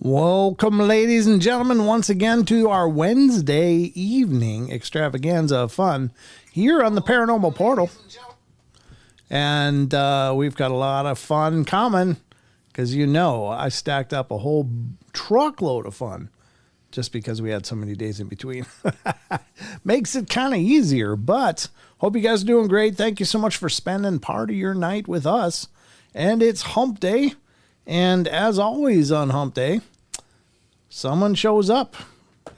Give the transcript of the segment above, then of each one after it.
Welcome, ladies and gentlemen, once again to our Wednesday evening extravaganza of fun here on the Paranormal Portal. And we've got a lot of fun coming because, you know, I stacked up a whole truckload of fun just because we had so many days in between. Makes it kind of easier, but hope you guys are doing great. Thank you so much for spending part of your night with us. And it's hump day. And as always on hump day, someone shows up.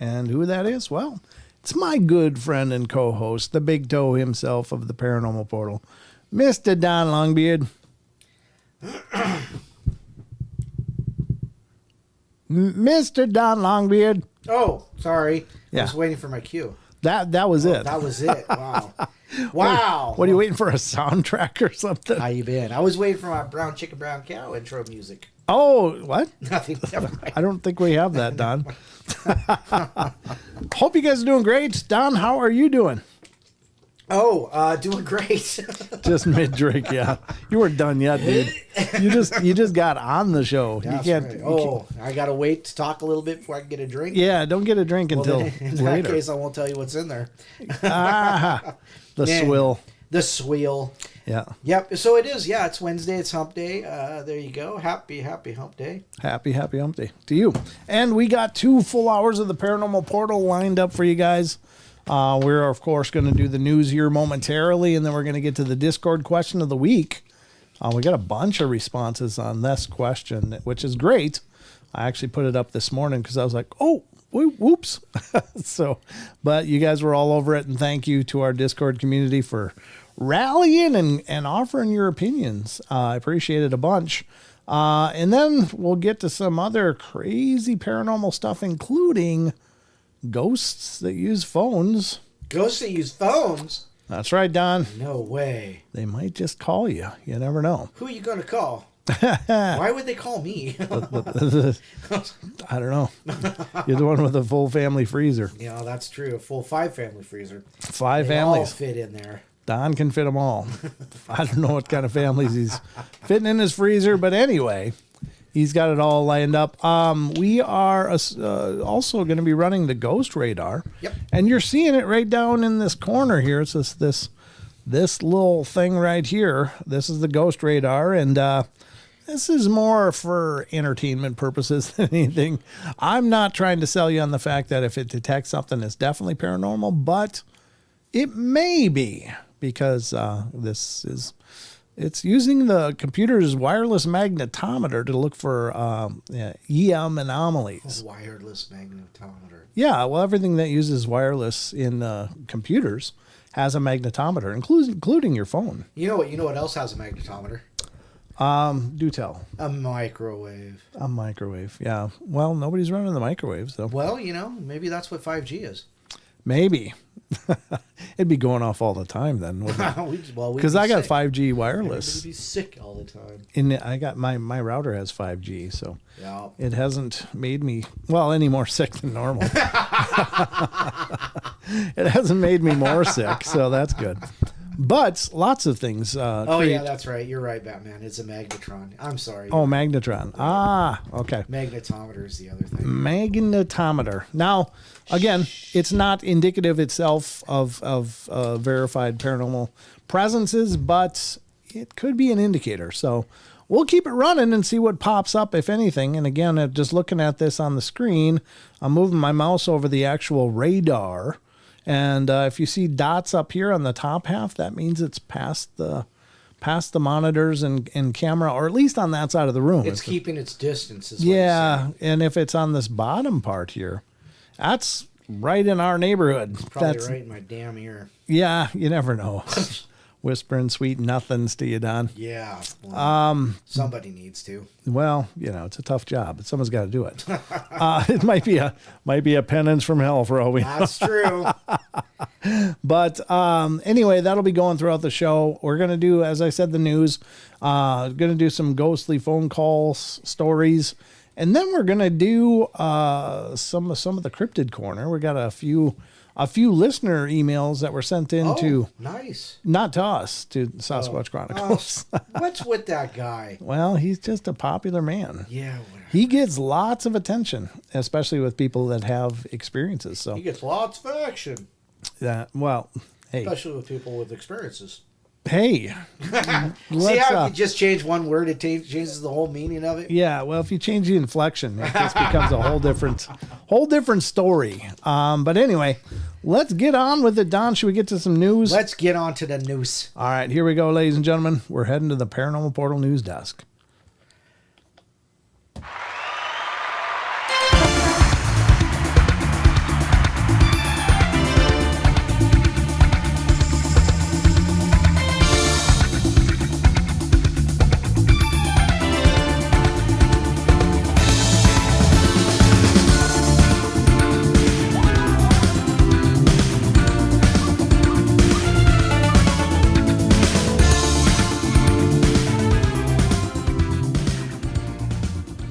And who that is? Well, it's my good friend and co-host, the big toe himself of the Paranormal Portal, Mr. Don Longbeard. Mr. Don Longbeard. Oh, sorry. Yeah. I was waiting for my cue. That was it. That was it. Wow. Wow. What are you waiting for, a soundtrack or something? How you been? I was waiting for my brown chicken, brown cow intro music. Oh, what? Nothing. Never mind. I don't think we have that, Don. Hope you guys are doing great. Don, how are you doing? Oh, doing great. Just mid-drink, yeah. You weren't done yet, dude. You just got on the show. That's you can't. right. Oh, I gotta wait to talk a little bit before I can get a drink. Yeah, don't get a drink until then, in later. that case, I won't tell you what's in there. The Man, swill. The swill. Yeah. Yep. So it is. Yeah, it's Wednesday. It's hump day. There you go. Happy hump day. Happy hump day to you. And we got 2 full hours of the Paranormal Portal lined up for you guys. We're, of course, going to do the news here momentarily, and then we're going to get to the Discord question of the week. We got a bunch of responses on this question, which is great. I actually put it up this morning because I was like, oh, whoops. But you guys were all over it, and thank you to our Discord community for rallying and offering your opinions. I appreciate it a bunch. And then we'll get to some other crazy paranormal stuff, including ghosts that use phones. Ghosts that use phones? That's right, Don. No way. They might just call you. You never know. Who are you going to call? Why would they call me? I don't know. You're the one with a full family freezer. Yeah, that's true. A full 5 family freezer. 5 they families. All fit in there. Don can fit them all. I don't know what kind of families he's fitting in his freezer, but anyway, He's got it all lined up. We are also going to be running the ghost radar. Yep. And you're seeing it right down in this corner here. It's this little thing right here. This is the ghost radar, and this is more for entertainment purposes than anything. I'm not trying to sell you on the fact that if it detects something, it's definitely paranormal, but it may be, because it's using the computer's wireless magnetometer to look for EM anomalies. A wireless magnetometer. Yeah, well, everything that uses wireless in computers has a magnetometer, including your phone. You know what else has a magnetometer? Do tell. A microwave. A microwave, yeah. Well, nobody's running the microwaves, though. Well, maybe that's what 5G is. Maybe. It'd be going off all the time then, wouldn't it? Because I got 5G wireless. We'd be sick all the time. I got my router has 5G, so yeah. It hasn't made me any more sick than normal. It hasn't made me more sick, so that's good. But lots of things. Yeah, that's right. You're right, Batman. It's a magnetron. I'm sorry. Oh, magnetron. Ah, okay. Magnetometer is the other thing. Magnetometer. Now, again, it's not indicative itself of verified paranormal presences, but it could be an indicator. So we'll keep it running and see what pops up, if anything. And again, just looking at this on the screen, I'm moving my mouse over the actual radar. And if you see dots up here on the top half, that means it's past the monitors and camera, or at least on that side of the room. It's keeping its distance. Yeah, and if it's on this bottom part here, that's right in our neighborhood. It's probably right in my damn ear. Yeah, you never know. Whispering sweet nothings to you, Don. Yeah. Well, somebody needs to. Well, it's a tough job, but someone's got to do it. It might be a penance from hell for all we know. That's true. But anyway, that'll be going throughout the show. We're going to do, as I said, the news. Going to do some ghostly phone calls, stories. And then we're going to do some of the Cryptid Corner. We got a few listener emails that were sent in to... nice. Not to us, to Sasquatch Chronicles. What's with that guy? Well, he's just a popular man. Yeah, whatever. He gets lots of attention, especially with people that have experiences. So he gets lots of action. Hey. Especially with people with experiences. Hey. See how if you just change one word, it changes the whole meaning of it? Yeah, well, if you change the inflection, it just becomes a whole different story. But anyway, let's get on with it, Don. Should we get to some news? Let's get on to the news. All right, here we go, ladies and gentlemen. We're heading to the Paranormal Portal news desk.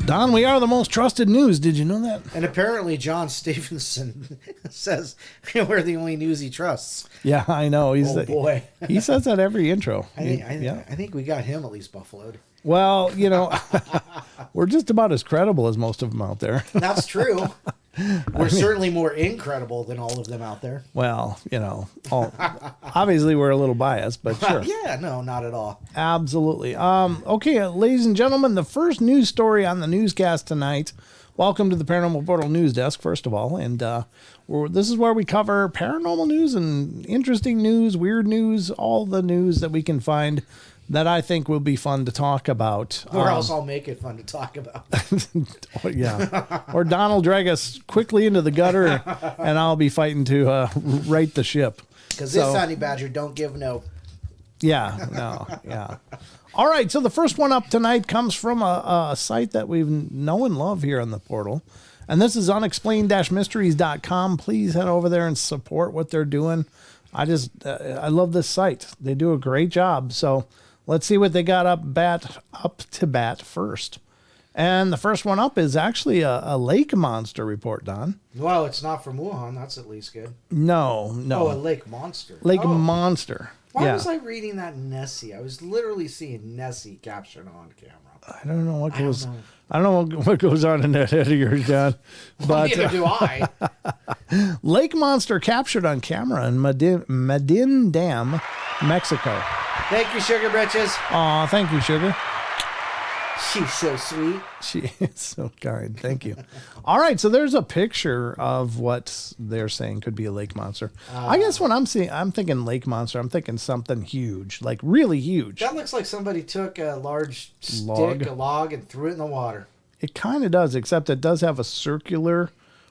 Don, we are the most trusted news. Did you know that? And apparently John Stevenson says we're the only news he trusts. Yeah, I know. Boy. He says that every intro. I think we got him at least buffaloed. Well, we're just about as credible as most of them out there. That's true. We're certainly more incredible than all of them out there. Well, obviously we're a little biased, but sure. Yeah, no, not at all. Absolutely. Okay, ladies and gentlemen, the first news story on the newscast tonight. Welcome to the Paranormal Portal News Desk, first of all. And this is where we cover paranormal news and interesting news, weird news, all the news that we can find that I think will be fun to talk about. Or else I'll make it fun to talk about. Yeah. Or Don will drag us quickly into the gutter, and I'll be fighting to right the ship. Because this honey badger don't give no. Yeah, no, yeah. All right, so the first one up tonight comes from a site that we know and love here on the portal. And this is unexplained-mysteries.com. Please head over there and support what they're doing. I love this site. They do a great job. So let's see what they got up to bat first. And the first one up is actually a lake monster report, Don. Well, it's not from Wuhan. That's at least good. No. Oh, a lake monster. Monster. Why was I reading that Nessie? I was literally seeing Nessie captured on camera. I don't know what goes. I don't know what goes on in that head of yours, John. But neither do I. lake monster captured on camera in Medin Dam, Mexico. Thank you, Sugar Britches. Aw, thank you, Sugar. She's so sweet. She is so kind. Thank you. All right, so there's a picture of what they're saying could be a lake monster. I guess when I'm thinking lake monster, I'm thinking something huge, like really huge. That looks like somebody took a large stick, a log, and threw it in the water. It kind of does, except it does have a circular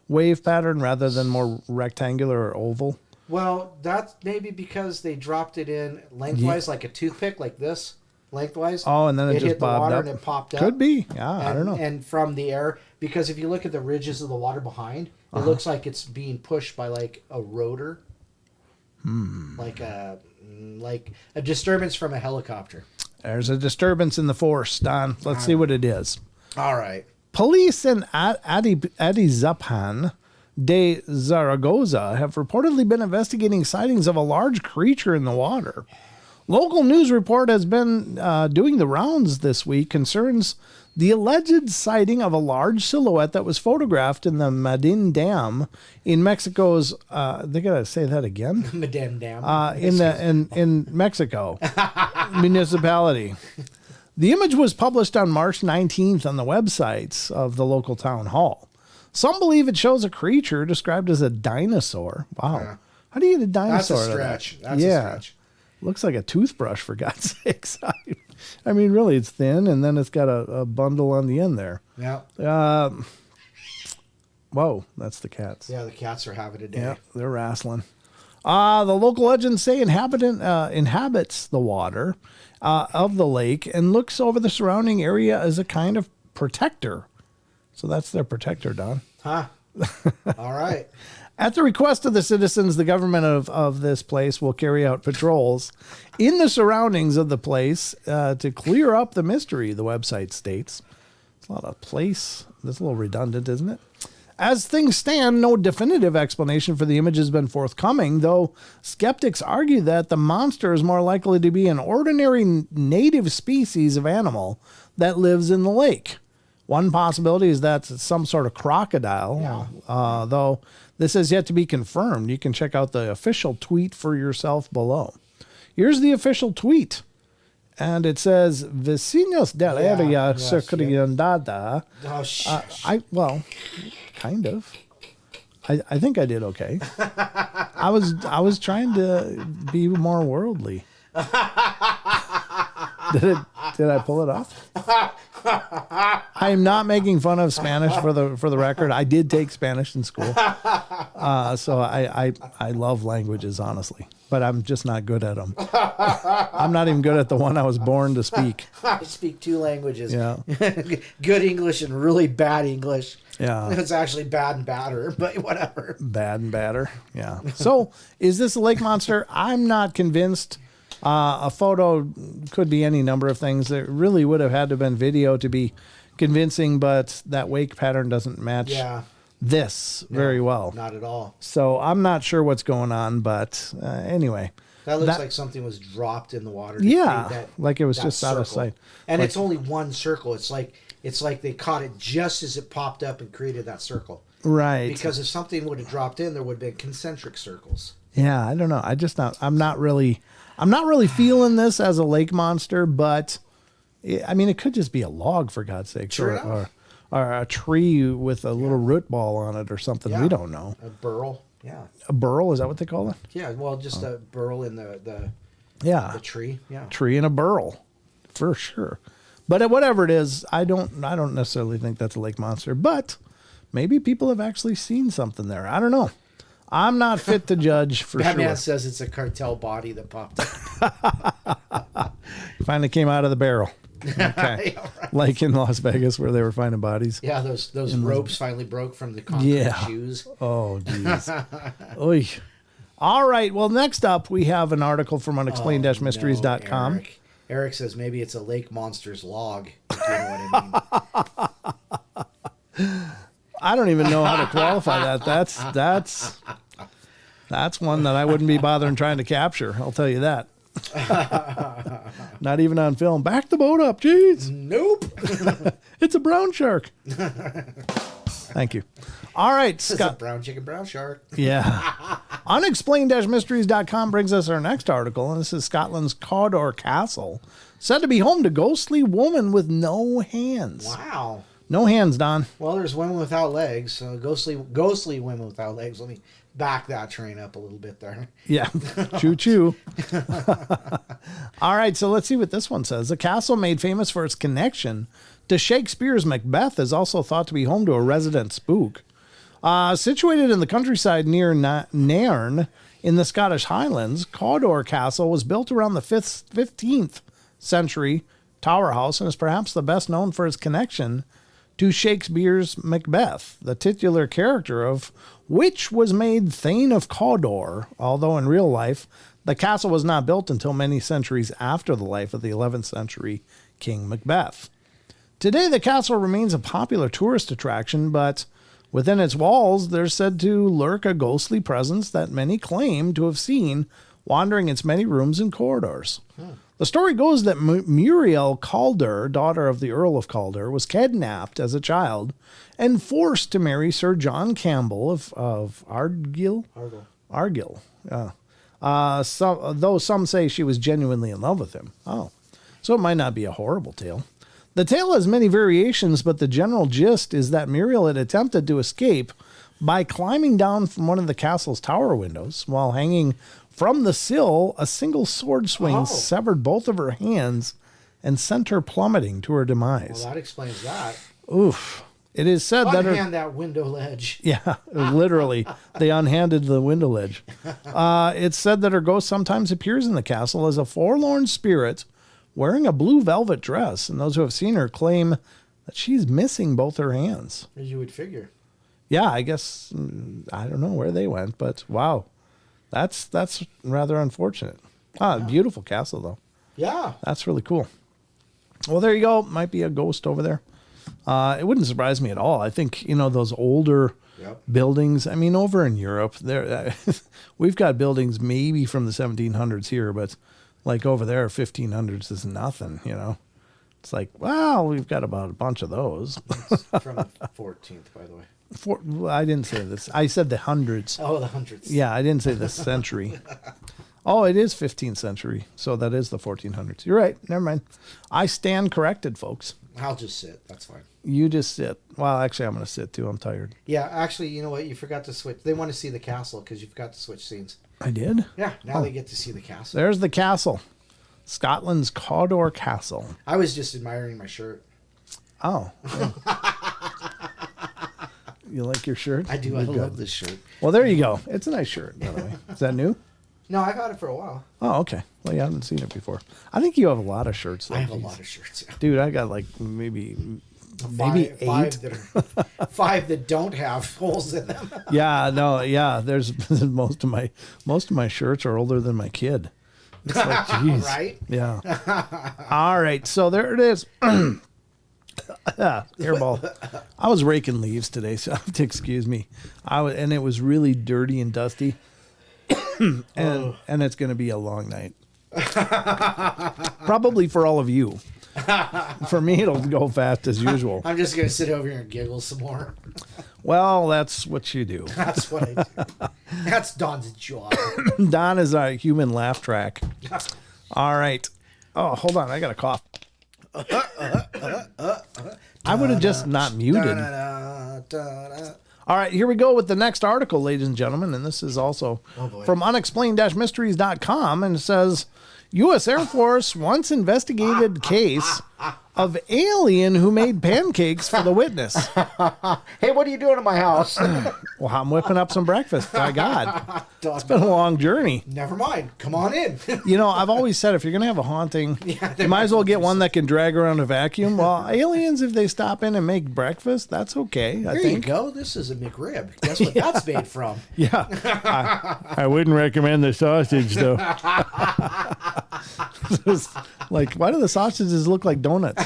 wave pattern rather than more rectangular or oval. Well, that's maybe because they dropped it in lengthwise, like a toothpick, like this. Lengthwise. Oh, and then it just hit the bobbed water up. and it popped up. Could be. Yeah, I don't know. And from the air, because if you look at the ridges of the water behind, it looks like it's being pushed by like a rotor, like a disturbance from a helicopter. There's a disturbance in the force, Don. Let's see what it is. All right. Police in Adizapan de Zaragoza have reportedly been investigating sightings of a large creature in the water. Local news report has been doing the rounds this week, concerns the alleged sighting of a large silhouette that was photographed in the Medin Dam in Mexico's, they gotta say that again? Medin Dam. In Mexico municipality. The image was published on March 19th on the websites of the local town hall. Some believe it shows a creature described as a dinosaur. Wow. Yeah. How do you get a dinosaur? That's a stretch. That's a stretch. Looks like a toothbrush, for God's sakes. I mean, really, it's thin, and then it's got a bundle on the end there. Yeah. Whoa, that's the cats. Yeah, the cats are having a day. Yeah, they're wrestling. The local legends say inhabits the water of the lake and looks over the surrounding area as a kind of protector. So that's their protector, Don. Huh. All right. At the request of the citizens, the government of this place will carry out patrols in the surroundings of the place to clear up the mystery, the website states. It's a lot of place. That's a little redundant, isn't it? As things stand, no definitive explanation for the image has been forthcoming, though skeptics argue that the monster is more likely to be an ordinary native species of animal that lives in the lake. One possibility is that it's some sort of crocodile, though this has yet to be confirmed. You can check out the official tweet for yourself below. Here's the official tweet. And it says, Vecinos del área circundada. Oh, well, kind of. I think I did okay. I was trying to be more worldly. Did I pull it off? I'm not making fun of Spanish for the record. I did take Spanish in school, so I love languages, honestly, but I'm just not good at them. I'm not even good at the one I was born to speak. I speak two languages. Yeah, good English and really bad English. Yeah, it's actually bad and badder, but whatever. Bad and badder. Yeah. So, is this a lake monster? I'm not convinced. A photo could be any number of things. It really would have had to have been video to be convincing, but that wake pattern doesn't match this very well. Not at all. So I'm not sure what's going on, but anyway. That looks like something was dropped in the water. Like it was just out of sight. And it's only one circle. It's like they caught it just as it popped up and created that circle. Right. Because if something would have dropped in, there would have been concentric circles. Yeah, I don't know. I'm not really feeling this as a lake monster, but I mean, it could just be a log, for God's sake, or a tree with a little root ball on it or something. Yeah. We don't know. A burl. Yeah. A burl, is that what they call it? Yeah, well, just a burl in the tree. Yeah. Tree and a burl, for sure. But whatever it is, I don't necessarily think that's a lake monster, but maybe people have actually seen something there. I don't know. I'm not fit to judge for sure. Batman says it's a cartel body that popped up. Finally came out of the barrel. Okay. Yeah, right. Like in Las Vegas where they were finding bodies. Yeah, those ropes finally broke from the concrete shoes. Oh, jeez. Oy. All right. Well, next up, we have an article from unexplained-mysteries.com. No, Eric says maybe it's a lake monster's log. If you know what I mean. I don't even know how to qualify that. That's one that I wouldn't be bothering trying to capture. I'll tell you that. Not even on film. Back the boat up, jeez. Nope. It's a brown shark. Thank you. All right, It's a Scott. brown chicken, brown shark. Yeah. Unexplained-mysteries.com brings us our next article, and this is Scotland's Cawdor Castle, said to be home to ghostly woman with no hands. Wow. No hands, Don. Well, there's women without legs. So ghostly women without legs. Let me back that train up a little bit there. Yeah. Choo-choo. All right, so let's see what this one says. The castle made famous for its connection to Shakespeare's Macbeth is also thought to be home to a resident spook. Situated in the countryside near Nairn in the Scottish Highlands, Cawdor Castle was built around the 15th century tower house and is perhaps the best known for its connection to Shakespeare's Macbeth, the titular character of which was made Thane of Cawdor, although in real life, the castle was not built until many centuries after the life of the 11th century King Macbeth. Today, the castle remains a popular tourist attraction, but within its walls, there's said to lurk a ghostly presence that many claim to have seen wandering its many rooms and corridors. The story goes that Muriel Calder, daughter of the Earl of Calder, was kidnapped as a child and forced to marry Sir John Campbell of Argyll. Argyll. Though some say she was genuinely in love with him. Oh, so it might not be a horrible tale. The tale has many variations, but the general gist is that Muriel had attempted to escape by climbing down from one of the castle's tower windows. While hanging from the sill, a single sword swing severed both of her hands and sent her plummeting to her demise. Well, that explains that. Oof. It is said that her... Unhand that window ledge. Yeah, literally. They unhanded the window ledge. It's said that her ghost sometimes appears in the castle as a forlorn spirit wearing a blue velvet dress, and those who have seen her claim that she's missing both her hands. As you would figure. Yeah, I guess, I don't know where they went, but wow. That's rather unfortunate. Beautiful castle, though. Yeah. That's really cool. Well, there you go. Might be a ghost over there. It wouldn't surprise me at all. I think, those older buildings, I mean, over in Europe, there we've got buildings maybe from the 1700s here, but like over there, 1500s is nothing, It's like, well, we've got about a bunch of those. It's from the 14th, by the way. Well, I didn't say this. I said the hundreds. Oh, the hundreds. Yeah, I didn't say the century. Oh, it is 15th century, so that is the 1400s. You're right. Never mind. I stand corrected, folks. I'll just sit. That's fine. You just sit. Well, actually, I'm going to sit, too. I'm tired. Yeah, actually, you know what? You forgot to switch. They want to see the castle because you forgot to switch scenes. I did? Yeah, now they get to see the castle. There's the castle. Scotland's Cawdor Castle. I was just admiring my shirt. Oh. You like your shirt? I do. I love this shirt. Well, there you go. It's a nice shirt, by the way. Is that new? No, I've had it for a while. Oh, okay. Well, you haven't seen it before. I think you have a lot of shirts. Though. I have a lot of shirts. Yeah. Dude, I got like maybe eight. Five that don't have holes in them. Yeah, no, yeah. There's most of my shirts are older than my kid. It's like, geez. Right? Yeah. All right, so there it is. Hairball. I was raking leaves today, so you have to excuse me. And it was really dirty and dusty. and it's going to be a long night. Probably for all of you. For me, it'll go fast as usual. I'm just going to sit over here and giggle some more. Well, that's what you do. That's what I do. That's Don's job. Don is our human laugh track. All right. Oh, hold on. I got a cough. I would have just not muted. All right, here we go with the next article, ladies and gentlemen. And this is also from unexplained-mysteries.com. And it says, U.S. Air Force once investigated case of alien who made pancakes for the witness. Hey, what are you doing in my house? Well, I'm whipping up some breakfast. My God. It's been a long journey. Never mind. Come on in. I've always said if you're going to have a haunting, you might as well get one that can drag around a vacuum. Well, aliens, if they stop in and make breakfast, that's okay, I think. There you go. This is a McRib. Guess what that's made from? Yeah. I wouldn't recommend the sausage, though. Like, why do the sausages look like donuts?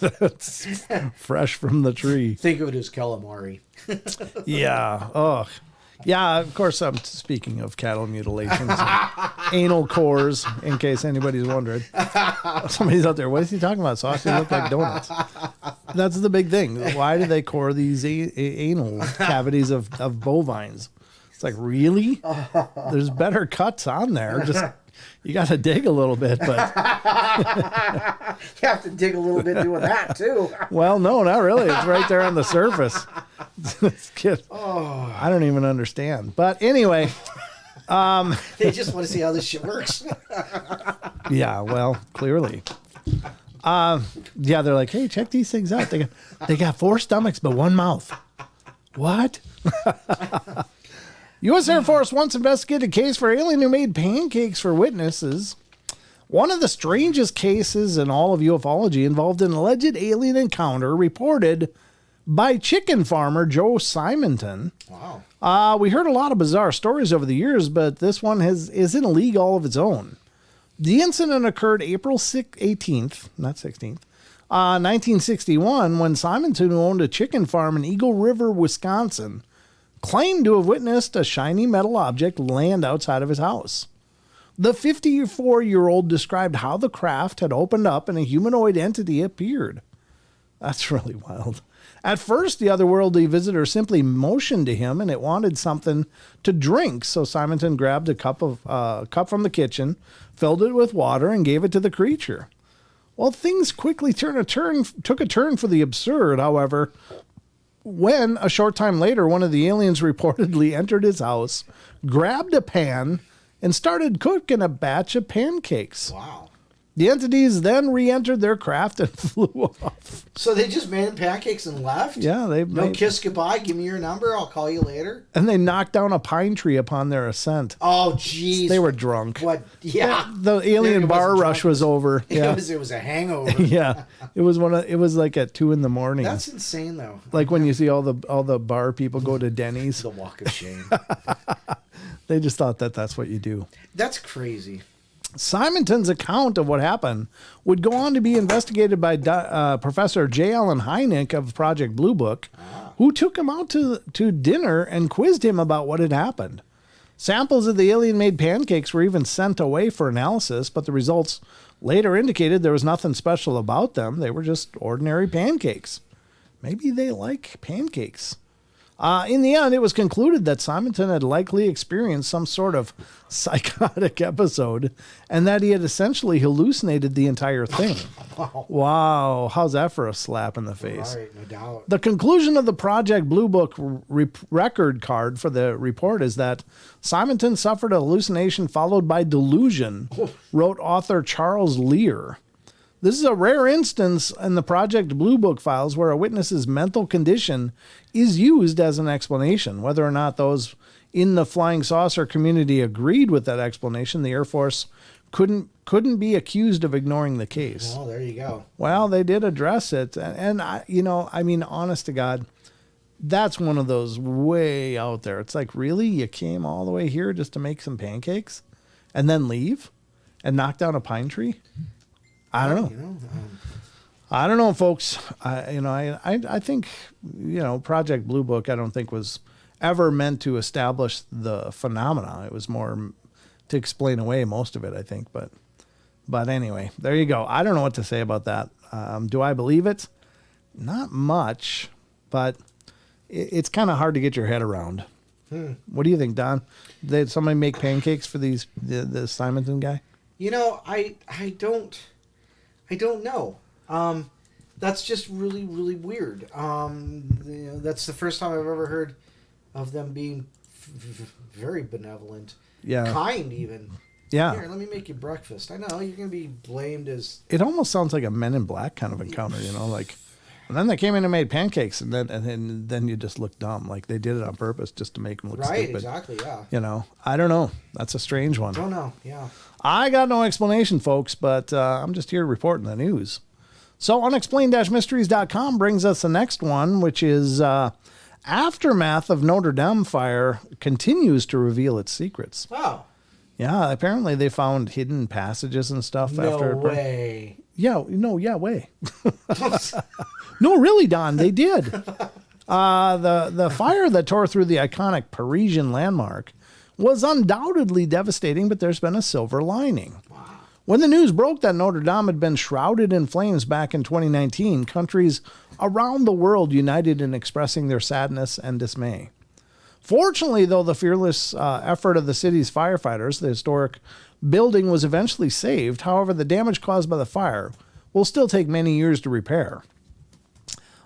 It's fresh from the tree. Think of it as calamari. Yeah. Oh, Yeah, of course, I'm speaking of cattle mutilations, and anal cores, in case anybody's wondering. Somebody's out there, what is he talking about? Sausages look like donuts. That's the big thing. Why do they core these anal cavities of bovines? It's like, really? There's better cuts on there. Just you got to dig a little bit, but You have to dig a little bit doing that too. well, no, not really. It's right there on the surface. This kid, I don't even understand. But anyway, They just want to see how this shit works. yeah, well, clearly. Yeah, they're like, hey, check these things out. They got 4 stomachs but 1 mouth. What? U.S. Air Force once investigated a case for alien who made pancakes for witnesses. One of the strangest cases in all of ufology involved an alleged alien encounter reported by chicken farmer Joe Simonton. Wow. We heard a lot of bizarre stories over the years, but this one is in a league all of its own. The incident occurred April 18th, not 16th, 1961, when Simonton, who owned a chicken farm in Eagle River, Wisconsin, claimed to have witnessed a shiny metal object land outside of his house. The 54-year-old described how the craft had opened up and a humanoid entity appeared. That's really wild. At first, the otherworldly visitor simply motioned to him and it wanted something to drink, so Simonton grabbed a cup from the kitchen, filled it with water, and gave it to the creature. Well, things quickly took a turn for the absurd, however, when, a short time later, one of the aliens reportedly entered his house, grabbed a pan, and started cooking a batch of pancakes. Wow. The entities then re-entered their craft and flew off. So they just made pancakes and left? Yeah, No kiss goodbye. Give me your number. I'll call you later. And they knocked down a pine tree upon their ascent. Oh, jeez. They were drunk. What? Yeah. The alien bar rush was over. Yeah. It was a hangover. Yeah. It was like at 2 a.m. That's insane, though. Like when you see all the bar people go to Denny's. The walk of shame. They just thought that's what you do. That's crazy. Simonton's account of what happened would go on to be investigated by Professor J. Allen Hynek of Project Blue Book, who took him out to dinner and quizzed him about what had happened. Samples of the alien-made pancakes were even sent away for analysis, but the results later indicated there was nothing special about them. They were just ordinary pancakes. Maybe they like pancakes. In the end, it was concluded that Simonton had likely experienced some sort of psychotic episode and that he had essentially hallucinated the entire thing. Wow. How's that for a slap in the face? Right, no doubt. The conclusion of the Project Blue Book record card for the report is that Simonton suffered a hallucination followed by delusion, wrote author Charles Lear. This is a rare instance in the Project Blue Book files where a witness's mental condition is used as an explanation. Whether or not those in the flying saucer community agreed with that explanation, the Air Force couldn't be accused of ignoring the case. Well, there you go. Well, they did address it, and honest to God, that's one of those way out there. It's like, really, you came all the way here just to make some pancakes, and then leave, and knock down a pine tree? I don't know. I don't know, folks. I think, Project Blue Book, I don't think was ever meant to establish the phenomena. It was more to explain away most of it, I think. But anyway, there you go. I don't know what to say about that. Do I believe it? Not much, but it's kind of hard to get your head around. What do you think, Don? Did somebody make pancakes for the Simonton guy? I don't know. That's just really, really weird. That's the first time I've ever heard of them being very benevolent. Yeah. Kind, even. Yeah. Here, let me make you breakfast. I know you're going to be blamed as... It almost sounds like a Men in Black kind of encounter, like... And then they came in and made pancakes, and then you just look dumb. Like they did it on purpose just to make them look stupid. Right, exactly, yeah. I don't know. That's a strange one. Don't know, yeah. I got no explanation, folks, but I'm just here reporting the news. So unexplained-mysteries.com brings us the next one, which is Aftermath of Notre Dame fire continues to reveal its secrets. Oh. Yeah, apparently they found hidden passages and stuff. No way. Yeah, way. No, really, Don, they did. The fire that tore through the iconic Parisian landmark was undoubtedly devastating, but there's been a silver lining. When the news broke that Notre Dame had been shrouded in flames back in 2019, countries around the world united in expressing their sadness and dismay. Fortunately, though, the fearless effort of the city's firefighters, the historic building was eventually saved. However, the damage caused by the fire will still take many years to repair.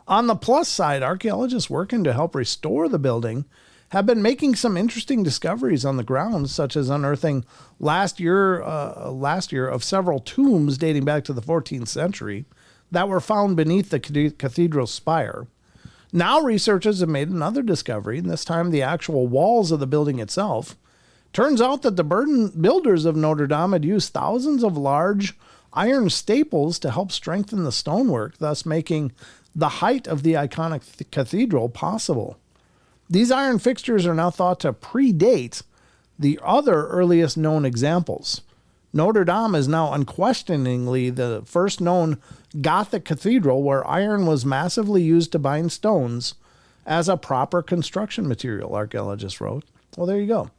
On the plus side, archaeologists working to help restore the building have been making some interesting discoveries on the grounds, such as unearthing last year of several tombs dating back to the 14th century that were found beneath the cathedral spire. Now researchers have made another discovery, and this time the actual walls of the building itself. Turns out that the builders of Notre Dame had used thousands of large iron staples to help strengthen the stonework, thus making the height of the iconic cathedral possible. These iron fixtures are now thought to predate the other earliest known examples. Notre Dame is now unquestioningly the first known Gothic cathedral where iron was massively used to bind stones as a proper construction material, archaeologists wrote. Well, there you go.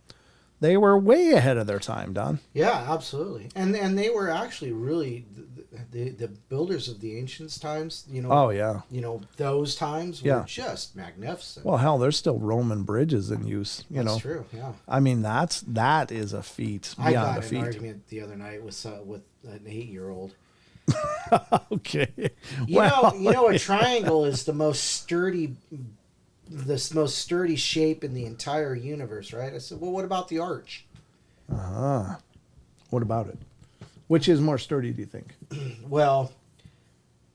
They were way ahead of their time, Don. Yeah, absolutely. And they were actually really the builders of the ancient times, you know. Oh, yeah. You know, those times were just magnificent. Well, hell, there's still Roman bridges in use, you know. That's true, yeah. I mean, that is a feat I beyond got a in feat. an argument the other night with an 8-year-old. Okay. You know, a triangle is the most sturdy shape in the entire universe, right? I said, well, what about the arch? What about it? Which is more sturdy, do you think? Well,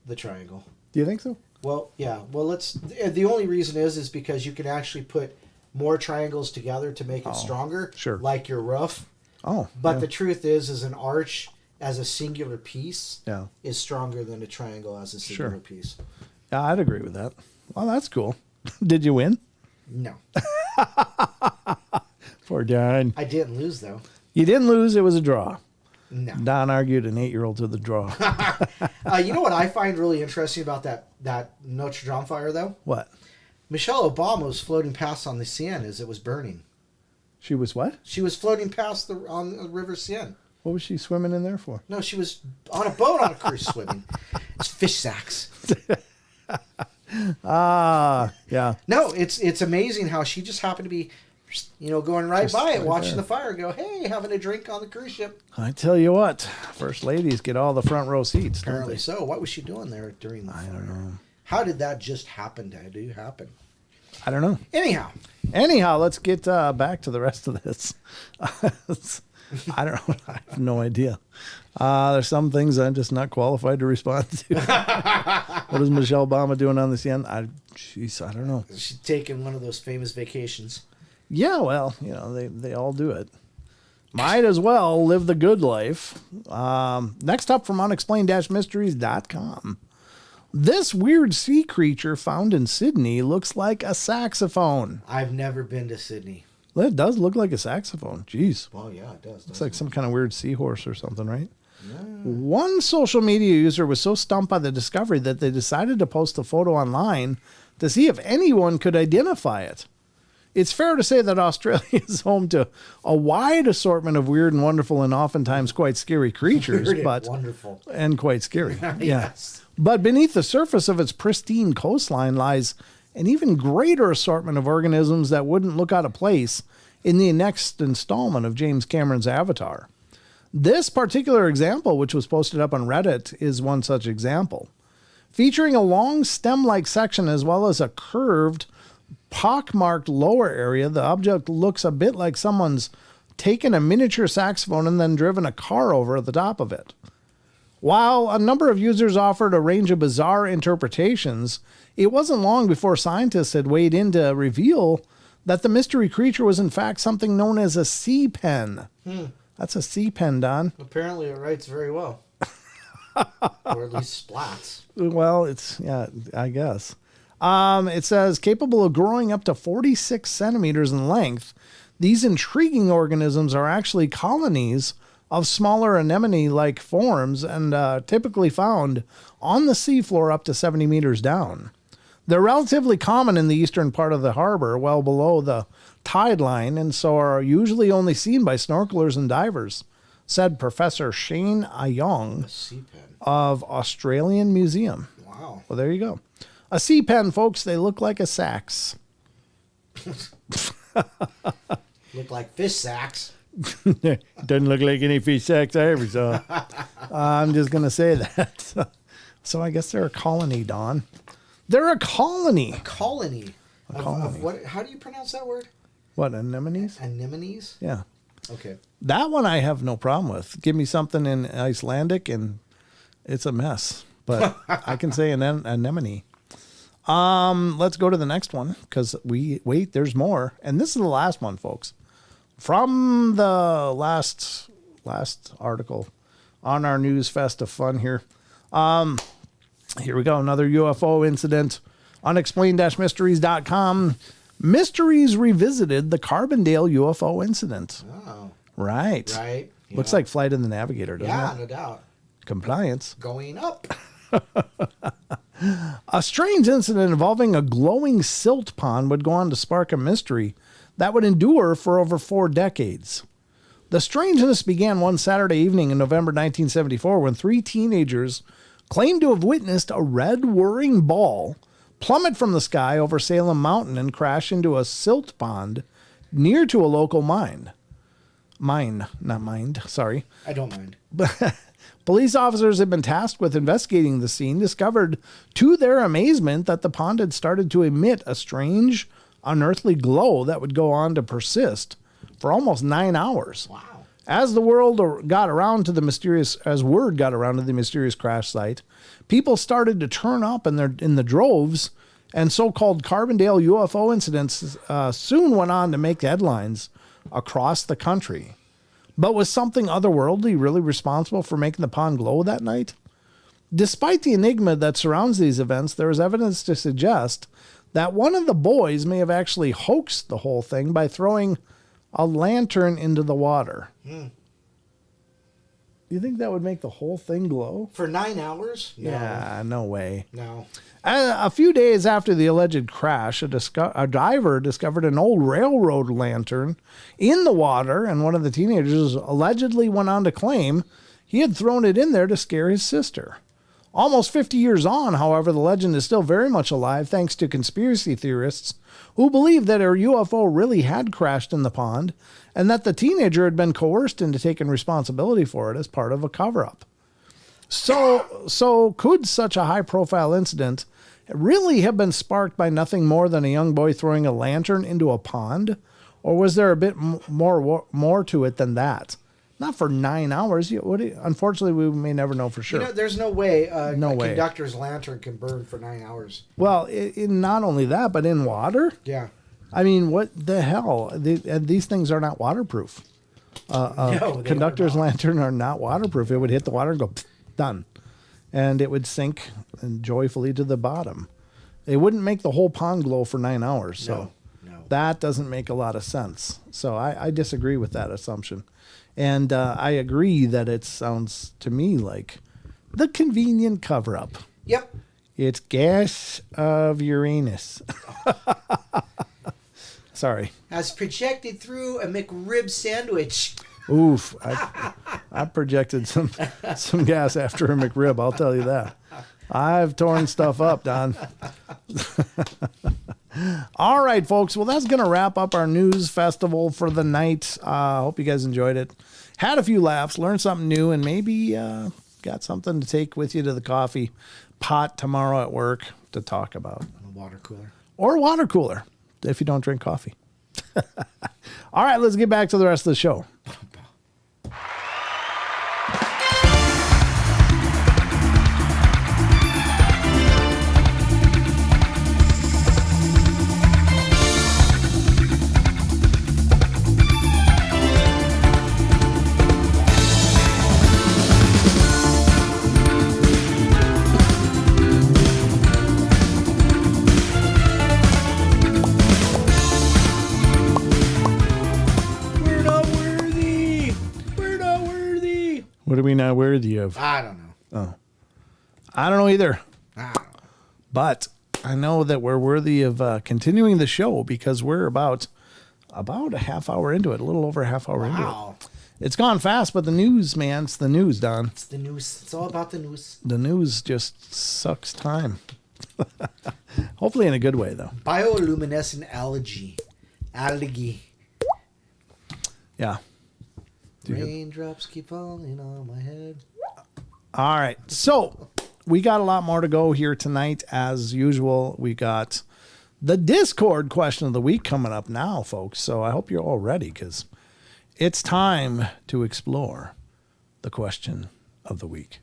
the triangle. Do you think so? Well, yeah. Well, the only reason is because you can actually put more triangles together to make it stronger. Sure. Like your roof. Oh. But the truth is an arch as a singular piece Yeah. is stronger than a triangle as a singular piece. Yeah, I'd agree with that. Well, that's cool. Did you win? No. Poor Don. I didn't lose, though. You didn't lose. It was a draw. No. Don argued an 8-year-old to the draw. You know what I find really interesting about that Notre Dame fire, though? What? Michelle Obama was floating past on the Seine as it was burning. She was what? She was floating past on the River Seine. What was she swimming in there for? No, she was on a boat on a cruise swimming. It's fish sacks. Yeah. No, it's amazing how she just happened to be, going right by it, watching the fire, go, hey, having a drink on the cruise ship. I tell you what, first ladies get all the front row seats. Apparently so. What was she doing there during the fire? I don't know. How did that just happen to happen? I don't know. Anyhow, let's get back to the rest of this. I don't know. I have no idea. There's some things I'm just not qualified to respond to. What is Michelle Obama doing on this end? I don't know. she's taking one of those famous vacations. Yeah, well, they all do it. Might as well live the good life. Next up from unexplained-mysteries.com. This weird sea creature found in Sydney looks like a saxophone. I've never been to Sydney. Well, it does look like a saxophone. Jeez. Well, yeah, it does. It's like some kind of weird seahorse or something, right? Yeah. One social media user was so stumped by the discovery that they decided to post a photo online to see if anyone could identify it. It's fair to say that Australia is home to a wide assortment of weird and wonderful and oftentimes quite scary creatures. Weird and but wonderful. And quite scary. Yes. But beneath the surface of its pristine coastline lies an even greater assortment of organisms that wouldn't look out of place in the next installment of James Cameron's Avatar. This particular example, which was posted up on Reddit, is one such example. Featuring a long stem-like section as well as a curved, pockmarked lower area, the object looks a bit like someone's taken a miniature saxophone and then driven a car over the top of it. While a number of users offered a range of bizarre interpretations, it wasn't long before scientists had weighed in to reveal that the mystery creature was in fact something known as a sea pen. That's a sea pen, Don. Apparently it writes very well. Or at least splats. Well, I guess. It says, capable of growing up to 46 centimeters in length, these intriguing organisms are actually colonies of smaller anemone-like forms and typically found on the seafloor up to 70 meters down. They're relatively common in the eastern part of the harbor, well below the tide line, and so are usually only seen by snorkelers and divers, said Professor Shane Ayong of Australian Museum. Wow. Well, there you go. A sea pen, folks. They look like a sax. Look like fish sacks. Doesn't look like any fish sacks I ever saw. I'm just going to say that. So I guess they're a colony, Don. They're a colony. A colony. colony. Of what? How do you pronounce that word? What, anemones? Anemones? Yeah. Okay. That one I have no problem with. Give me something in Icelandic and it's a mess. But I can say an anemone. Let's go to the next one because there's more. And this is the last one, folks. From the last article on our News Fest of Fun here. Here we go. Another UFO incident. Unexplained-mysteries.com. Mysteries revisited the Carbondale UFO incident. Oh. Right. Right. Looks like Flight of the Navigator, doesn't it? Yeah, no doubt. Compliance. Going up. A strange incident involving a glowing silt pond would go on to spark a mystery that would endure for over 4 decades. The strangeness began one Saturday evening in November 1974 when 3 teenagers claimed to have witnessed a red whirring ball plummet from the sky over Salem Mountain and crash into a silt pond near to a local mine. Sorry. I don't mind. Police officers had been tasked with investigating the scene, discovered to their amazement that the pond had started to emit a strange, unearthly glow that would go on to persist for almost 9 hours. Wow. As word got around to the mysterious crash site, people started to turn up in the droves, and so-called Carbondale UFO incidents soon went on to make headlines across the country. But was something otherworldly really responsible for making the pond glow that night? Despite the enigma that surrounds these events, there is evidence to suggest that one of the boys may have actually hoaxed the whole thing by throwing a lantern into the water. Do you think that would make the whole thing glow? For 9 hours? No. Yeah, no way. No. A few days after the alleged crash, a diver discovered an old railroad lantern in the water, and one of the teenagers allegedly went on to claim he had thrown it in there to scare his sister. Almost 50 years on, however, the legend is still very much alive thanks to conspiracy theorists who believe that a UFO really had crashed in the pond and that the teenager had been coerced into taking responsibility for it as part of a cover-up. So could such a high-profile incident really have been sparked by nothing more than a young boy throwing a lantern into a pond? Or was there a bit more to it than that? Not for 9 hours. Unfortunately, we may never know for sure. There's no way a conductor's lantern can burn for 9 hours. Well, not only that, but in water? Yeah. I mean, what the hell? These things are not waterproof. No, conductor's lantern are not waterproof. It would hit the water and go, done. And it would sink joyfully to the bottom. It wouldn't make the whole pond glow for 9 hours. So that doesn't make a lot of sense. So I disagree with that assumption. And I agree that it sounds to me like the convenient cover-up. Yep. It's gas of Uranus. Sorry. As projected through a McRib sandwich. Oof. I projected some gas after a McRib, I'll tell you that. I've torn stuff up, Don. All right, folks. Well, that's going to wrap up our news festival for the night. Hope you guys enjoyed it. Had a few laughs, learned something new, and maybe got something to take with you to the coffee pot tomorrow at work to talk about. A water cooler. Or a water cooler if you don't drink coffee. All right, let's get back to the rest of the show. What are we not worthy of? I don't know. Oh. I don't know either. I don't know. But I know that we're worthy of continuing the show because we're about a half hour into it, a little over a half hour into it. Wow. It's gone fast, but the news, man, it's the news, Don. It's the news. It's all about the news. The news just sucks time. Hopefully in a good way, though. Bioluminescent algae. Yeah. Raindrops keep falling on my head. All right. So we got a lot more to go here tonight. As usual, we got the Discord question of the week coming up now, folks. So I hope you're all ready because it's time to explore the question of the week.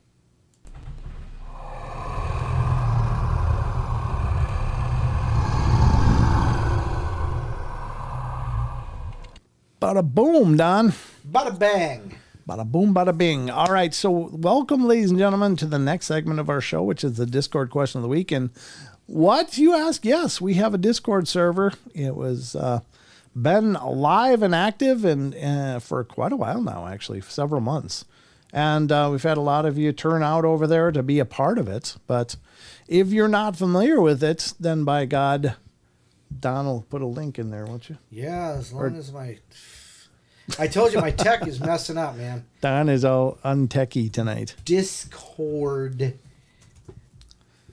Bada boom, Don. Bada bang. Bada boom, bada bing. All right, so welcome, ladies and gentlemen, to the next segment of our show, which is the Discord question of the week. And what, you ask? Yes, we have a Discord server. It was been live and active and for quite a while now, actually, several months. And we've had a lot of you turn out over there to be a part of it. But if you're not familiar with it, then by God, Don will put a link in there, won't you? Yeah, as long as my... I told you my tech is messing up, man. Don is all untechy tonight. Discord.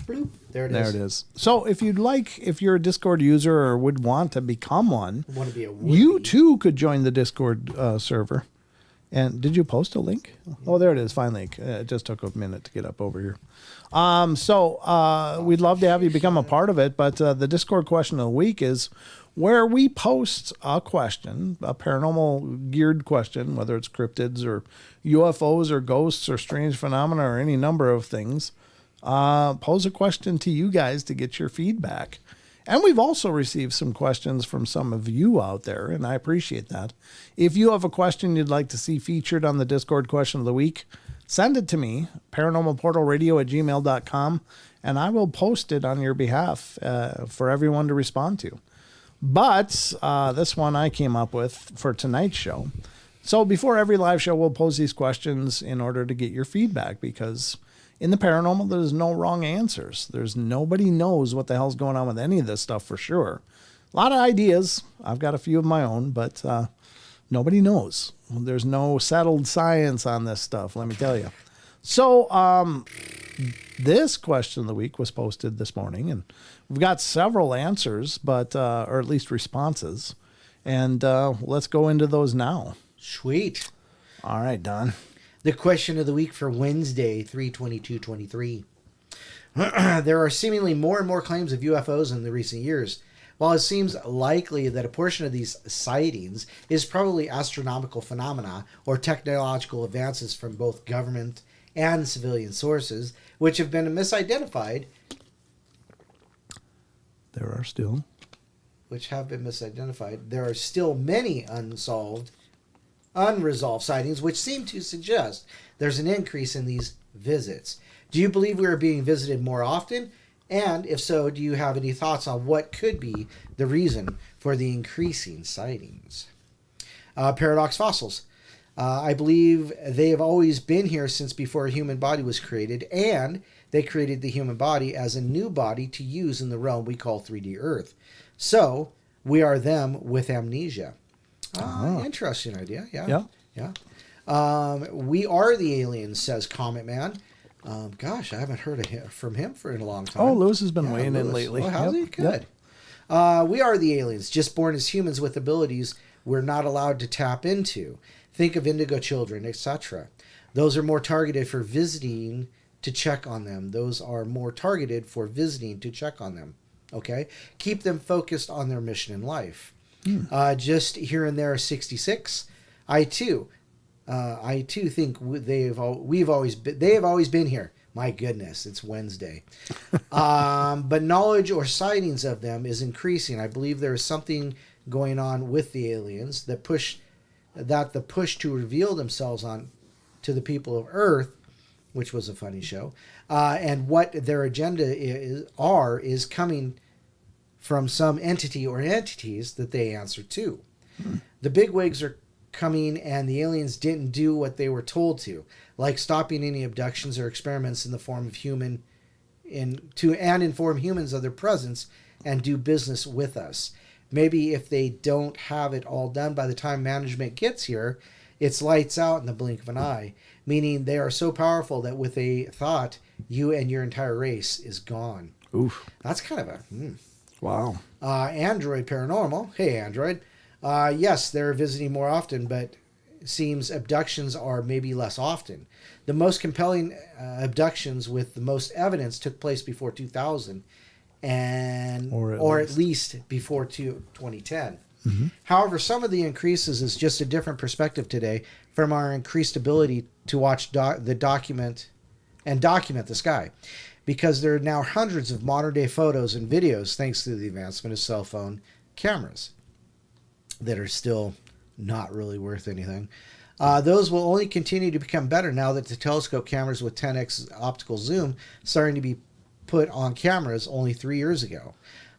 Bloop. There it is. There it is. So if you're a Discord user or would want to become one, I want to be a you too could join the Discord server. And did you post a link? Oh, there it is. Fine link. It just took a minute to get up over here. So we'd love to have you become a part of it. But the Discord question of the week is where we post a question, a paranormal geared question, whether it's cryptids or UFOs or ghosts or strange phenomena or any number of things. Pose a question to you guys to get your feedback. And we've also received some questions from some of you out there, and I appreciate that. If you have a question you'd like to see featured on the Discord question of the week, send it to me, paranormalportalradio@gmail.com, and I will post it on your behalf for everyone to respond to. But this one I came up with for tonight's show. So before every live show, we'll pose these questions in order to get your feedback because in the paranormal, there's no wrong answers. Nobody knows what the hell's going on with any of this stuff for sure. A lot of ideas. I've got a few of my own, but nobody knows. There's no settled science on this stuff, let me tell you. So this question of the week was posted this morning, and we've got several answers, but or at least responses. And let's go into those now. Sweet. All right, Don. The question of the week for Wednesday, 3/22/23. There are seemingly more and more claims of UFOs in the recent years. While it seems likely that a portion of these sightings is probably astronomical phenomena or technological advances from both government and civilian sources, which have been misidentified, There are still. there are still many unresolved sightings, which seem to suggest there's an increase in these visits. Do you believe we are being visited more often? And if so, do you have any thoughts on what could be the reason for the increasing sightings? Paradox fossils. I believe they have always been here since before a human body was created, and they created the human body as a new body to use in the realm we call 3D Earth. So, we are them with amnesia. Interesting idea. Yeah. We are the aliens, says Comet Man. Gosh, I haven't heard from him for a long time. Oh, Lewis has been weighing in lately. Oh, how's he? Good. We are the aliens, just born as humans with abilities we're not allowed to tap into. Think of indigo children, etc. Those are more targeted for visiting to check on them. Okay? Keep them focused on their mission in life. Just here and there, 66. I too think they have always been here. My goodness, it's Wednesday. But knowledge or sightings of them is increasing. I believe there is something going on with the aliens that the push to reveal themselves to the people of Earth, which was a funny show, and what their agenda is coming from some entity or entities that they answer to. The bigwigs are coming, and the aliens didn't do what they were told to, like stopping any abductions or experiments in the form of human inform humans of their presence and do business with us. Maybe if they don't have it all done by the time management gets here, it's lights out in the blink of an eye, meaning they are so powerful that with a thought, you and your entire race is gone. Oof. That's kind of a... Wow. Android Paranormal. Hey, Android. Yes, they're visiting more often, but it seems abductions are maybe less often. The most compelling abductions with the most evidence took place before 2000, or at least before 2010. Mm-hmm. However, some of the increases is just a different perspective today from our increased ability to watch document the sky, because there are now hundreds of modern day photos and videos thanks to the advancement of cell phone cameras that are still not really worth anything. Those will only continue to become better now that the telescope cameras with 10x optical zoom starting to be put on cameras only 3 years ago.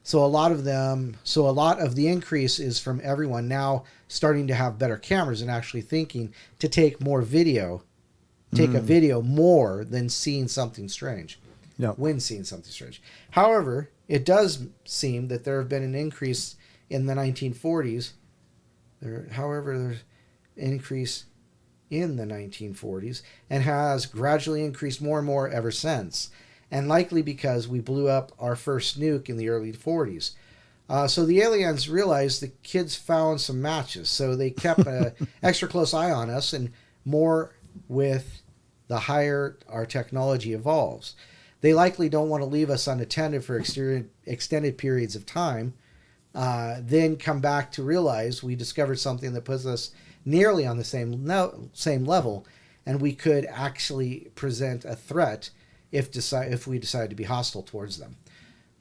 So a lot of the increase is from everyone now starting to have better cameras and actually thinking to take more video, a video more than seeing something strange. Yep. When seeing something strange. However, it does seem that there have been an increase in the 1940s. There's an increase in the 1940s and has gradually increased more and more ever since. And likely because we blew up our first nuke in the early 40s. So the aliens realized the kids found some matches. So they kept an extra close eye on us, and more with the higher our technology evolves. They likely don't want to leave us unattended for extended periods of time, then come back to realize we discovered something that puts us nearly on the same level, and we could actually present a threat if we decide to be hostile towards them.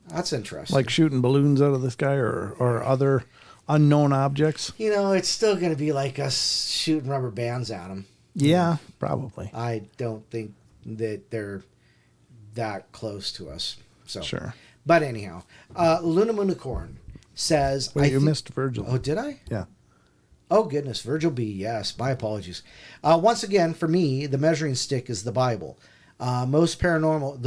That's interesting. Like shooting balloons out of the sky or other unknown objects? It's still going to be like us shooting rubber bands at them. Yeah, probably. I don't think that they're that close to us. So, sure. But anyhow, Luna Moonicorn says... Wait, you missed Virgil. Oh, did I? Yeah. Oh, goodness. Virgil B. Yes. My apologies. Once again, for me, the measuring stick is the Bible. Most paranormal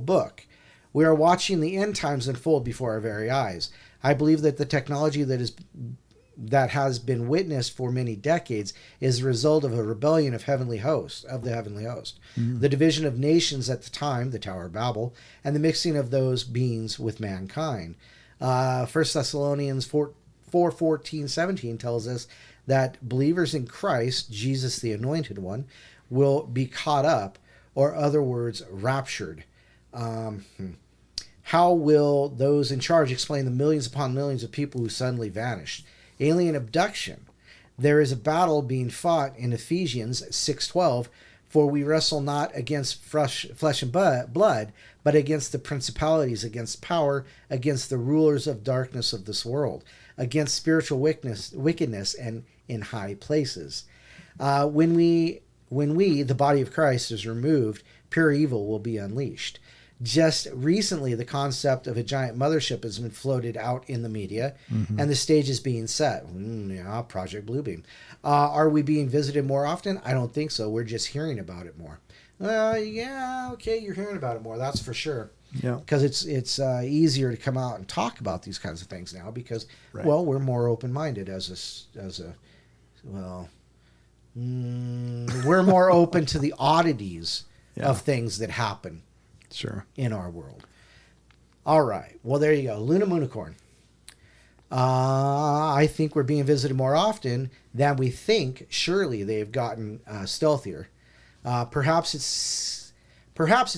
book. We are watching the end times unfold before our very eyes. I believe that the technology that has been witnessed for many decades is the result of a rebellion of the heavenly host. Mm-hmm. The division of nations at the time, the Tower of Babel, and the mixing of those beings with mankind. 1 Thessalonians 4:14-17 tells us that believers in Christ, Jesus the Anointed One, will be caught up, or other words, raptured. How will those in charge explain the millions upon millions of people who suddenly vanished? Alien abduction. There is a battle being fought in Ephesians 6:12, for we wrestle not against flesh and blood, but against the principalities, against power, against the rulers of darkness of this world, against spiritual wickedness and in high places. When we, the body of Christ, is removed, pure evil will be unleashed. Just recently, the concept of a giant mothership has been floated out in the media, and the stage is being set. Project Bluebeam. Are we being visited more often? I don't think so. We're just hearing about it more. Yeah, okay, you're hearing about it more. That's for sure. Yeah. Because it's easier to come out and talk about these kinds of things now because, well, we're more open-minded we're more open to the oddities of things that happen. Sure. In our world. All right. Well, there you go. Luna Moonicorn. I think we're being visited more often than we think. Surely they've gotten stealthier. Perhaps it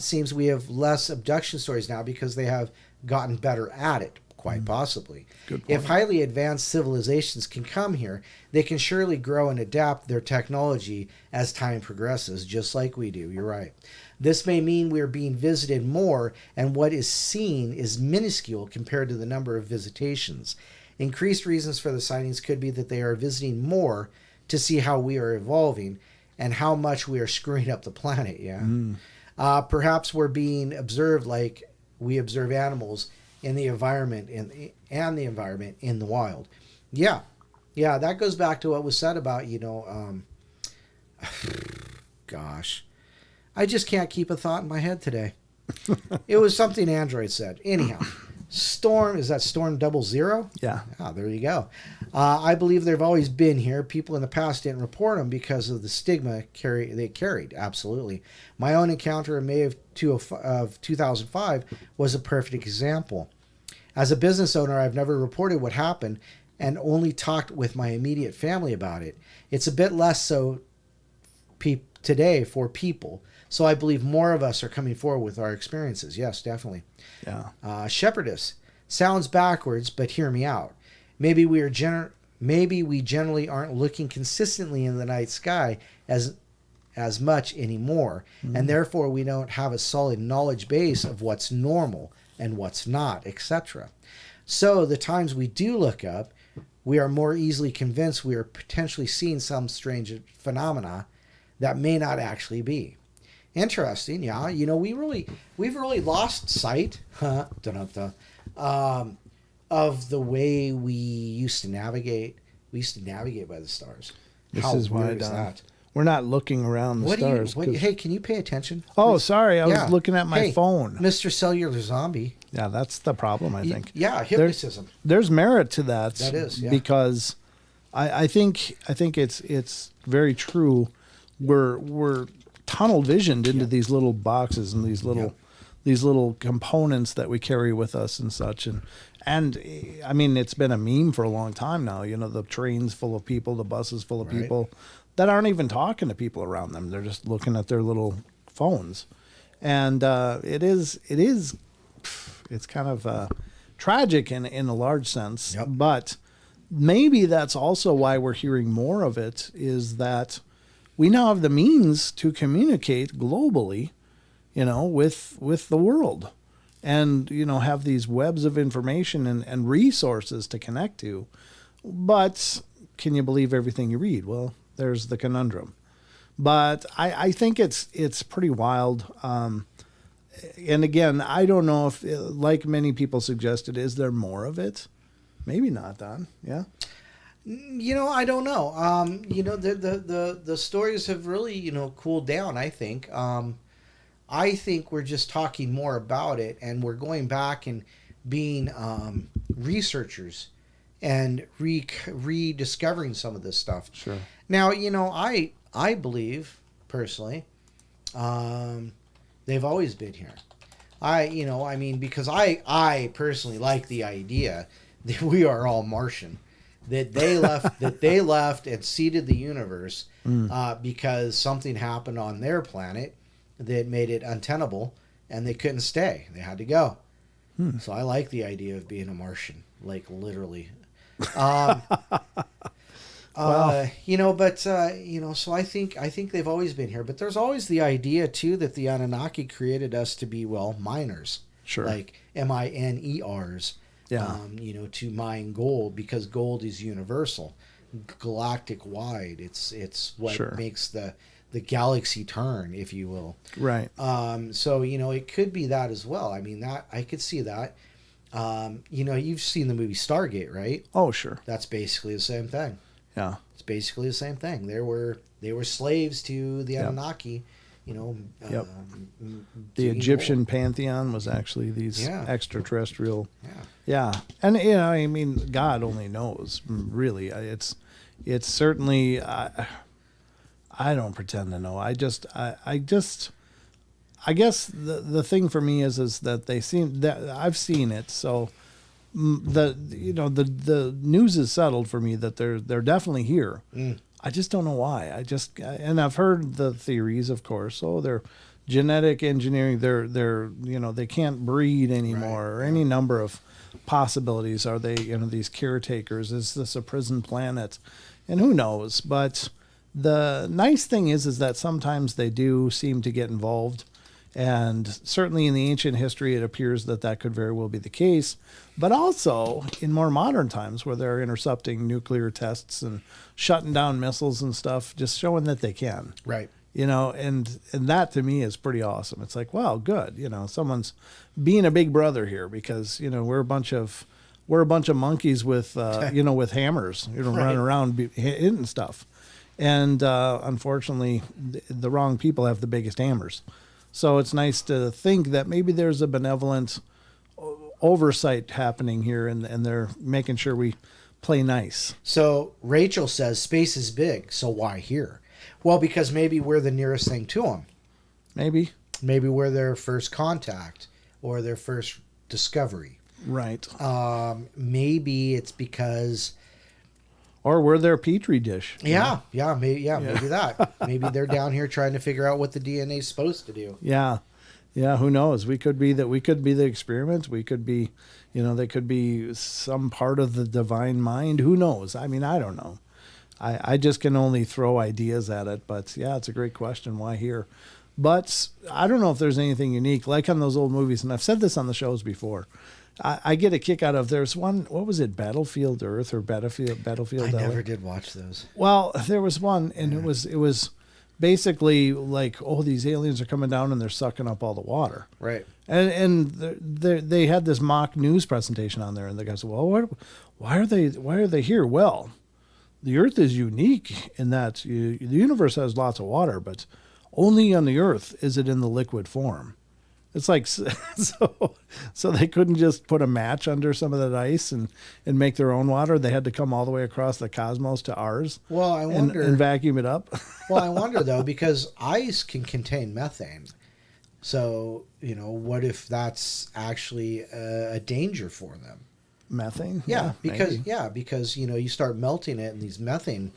seems we have less abduction stories now because they have gotten better at it. Quite possibly. Good point. If highly advanced civilizations can come here, they can surely grow and adapt their technology as time progresses, just like we do. You're right. This may mean we're being visited more, and what is seen is minuscule compared to the number of visitations. Increased reasons for the sightings could be that they are visiting more to see how we are evolving and how much we are screwing up the planet. Perhaps we're being observed like we observe animals in the environment and the environment in the wild. Yeah, that goes back to what was said about, gosh, I just can't keep a thought in my head today. It was something Android said. Anyhow, Storm, is that Storm 00? Yeah. Ah, there you go. I believe they've always been here. People in the past didn't report them because of the stigma they carried. Absolutely. My own encounter in May of 2005 was a perfect example. As a business owner, I've never reported what happened and only talked with my immediate family about it. It's a bit less so today for people. So I believe more of us are coming forward with our experiences. Yes, definitely. Yeah. Shepherdess. Sounds backwards, but hear me out. Maybe we generally aren't looking consistently in the night sky as much anymore, and therefore we don't have a solid knowledge base of what's normal and what's not, etc. So the times we do look up, we are more easily convinced we are potentially seeing some strange phenomena that may not actually be. Interesting, yeah. You know, we've really lost sight of the way we used to navigate. We used to navigate by the stars. This How is why weird is that? we're not looking around the stars. Hey, can you pay attention? Oh, please? sorry. I Yeah. was looking at my Hey, phone. Mr. Cellular Zombie. Yeah, that's the problem, I think. Yeah, hypnotism. There's merit to that. That is, yeah. Because I think it's very true. We're tunnel visioned into these little boxes and these little components that we carry with us and such. And I mean, it's been a meme for a long time now. You know, the trains full of people, the buses full of Right. people that aren't even talking to people around them. They're just looking at their little phones. And it's kind of tragic in a large sense. Yep. But maybe that's also why we're hearing more of it, is that we now have the means to communicate globally, you know, with the world, and, you know, have these webs of information and resources to connect to. But can you believe everything you read? Well, there's the conundrum. But I think it's pretty wild. And again, I don't know if, like many people suggested, is there more of it? Maybe not, Don. Yeah. You know, I don't know. You know, the stories have really, you know, cooled down, I think. I think we're just talking more about it, and we're going back and being researchers and rediscovering some of this stuff. Sure. Now, you know, I believe, personally, they've always been here. Because I personally like the idea that we are all Martian. That they left and seeded the universe because something happened on their planet that made it untenable, and they couldn't stay. They had to go. So I like the idea of being a Martian, like literally. You know, but you know, so I think they've always been here. But there's always the idea too that the Anunnaki created us to be, well, miners. Sure. Like miners. Yeah. You know, to mine gold, because gold is universal, galactic wide. It's what Sure. makes the galaxy turn, if you will. Right. So, you know, it could be that as well. I mean, that I could see that. You know, you've seen the movie Stargate, right? Oh, sure. That's basically the same thing. Yeah. It's basically the same thing. They were slaves to the Yep. Anunnaki. You know, Yep. The Egyptian pantheon was actually these extraterrestrial. Yeah. Yeah. And, you know, I mean, God only knows, really. It's certainly, I don't pretend to know. I guess the thing for me is that they seem that I've seen it. So the news is settled for me that they're definitely here. I just don't know why. And I've heard the theories, of course. Oh, they're genetic engineering. They're they can't breed anymore, or any number of possibilities. Are they, these caretakers? Is this a prison planet? And who knows? But the nice thing is that sometimes they do seem to get involved. And certainly in the ancient history, it appears that could very well be the case. But also in more modern times, where they're intercepting nuclear tests and shutting down missiles and stuff, just showing that they can. Right. And that to me is pretty awesome. It's like, wow, good. Someone's being a big brother here, because, we're a bunch of monkeys with, with hammers, running around hitting stuff. And unfortunately, the wrong people have the biggest hammers. So it's nice to think that maybe there's a benevolent oversight happening here, and they're making sure we play nice. So Rachel says space is big, so why here? Well, because maybe we're the nearest thing to them. Maybe. Maybe we're their first contact or their first discovery. Right. Maybe it's because... Or we're their petri dish. Maybe that. Maybe they're down here trying to figure out what the DNA is supposed to do. Yeah. Yeah, who knows? We could be the experiment. We could be, they could be some part of the divine mind. Who knows? I mean, I don't know. I just can only throw ideas at it. But yeah, it's a great question. Why here? But I don't know if there's anything unique, like on those old movies. And I've said this on the shows before. I get a kick out of, there's one, what was it, Battlefield Earth or Battlefield I never did watch those. Well, there was one, and it was basically like, oh, these aliens are coming down and they're sucking up all the water. Right. And they had this mock news presentation on there, and the guy said, well, why are they here? Well, the Earth is unique in that the universe has lots of water, but only on the Earth is it in the liquid form. It's like, so they couldn't just put a match under some of that ice and make their own water. They had to come all the way across the cosmos to ours. Well, I wonder, and vacuum it up. Well, I wonder though, because ice can contain methane. So, what if that's actually a danger for them? Methane? Yeah, because you start melting it, and these methane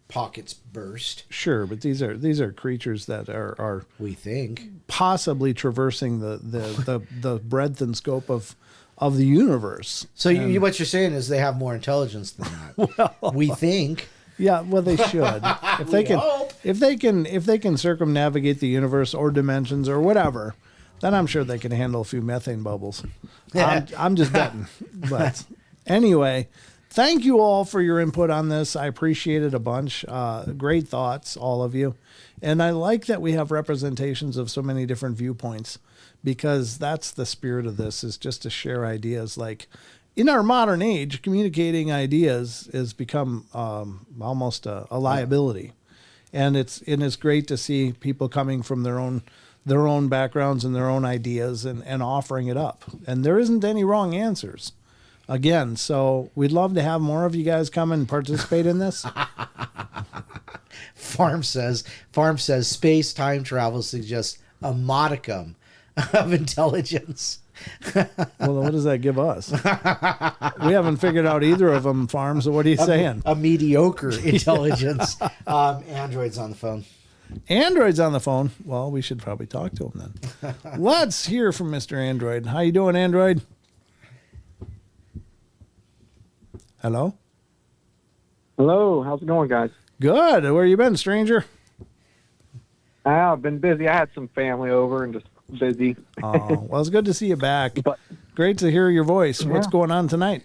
pockets burst. Sure, but these are creatures that are we think possibly traversing the breadth and scope of the universe. So what you're saying is they have more intelligence than that. Well, we think. Yeah, well, they should. If they can circumnavigate the universe or dimensions or whatever, then I'm sure they can handle a few methane bubbles. I'm just betting. But anyway, thank you all for your input on this. I appreciate it a bunch. Great thoughts, all of you. And I like that we have representations of so many different viewpoints, because that's the spirit of this, is just to share ideas. Like in our modern age, communicating ideas has become almost a liability. And it's great to see people coming from their own backgrounds and their own ideas and offering it up. And there isn't any wrong answers. Again, so we'd love to have more of you guys come and participate in this. Farm says space time travel suggests a modicum of intelligence. Well, what does that give us? We haven't figured out either of them, Farm, so what are you saying? A mediocre intelligence. Android's on the phone. Android's on the phone. Well, we should probably talk to him then. Let's hear from Mr. Android. How you doing, Android? Hello? Hello, how's it going, guys? Good. Where you been, stranger? I've been busy. I had some family over and just busy. Oh, well, it's good to see you back. But great to hear your voice. Yeah. What's going on tonight?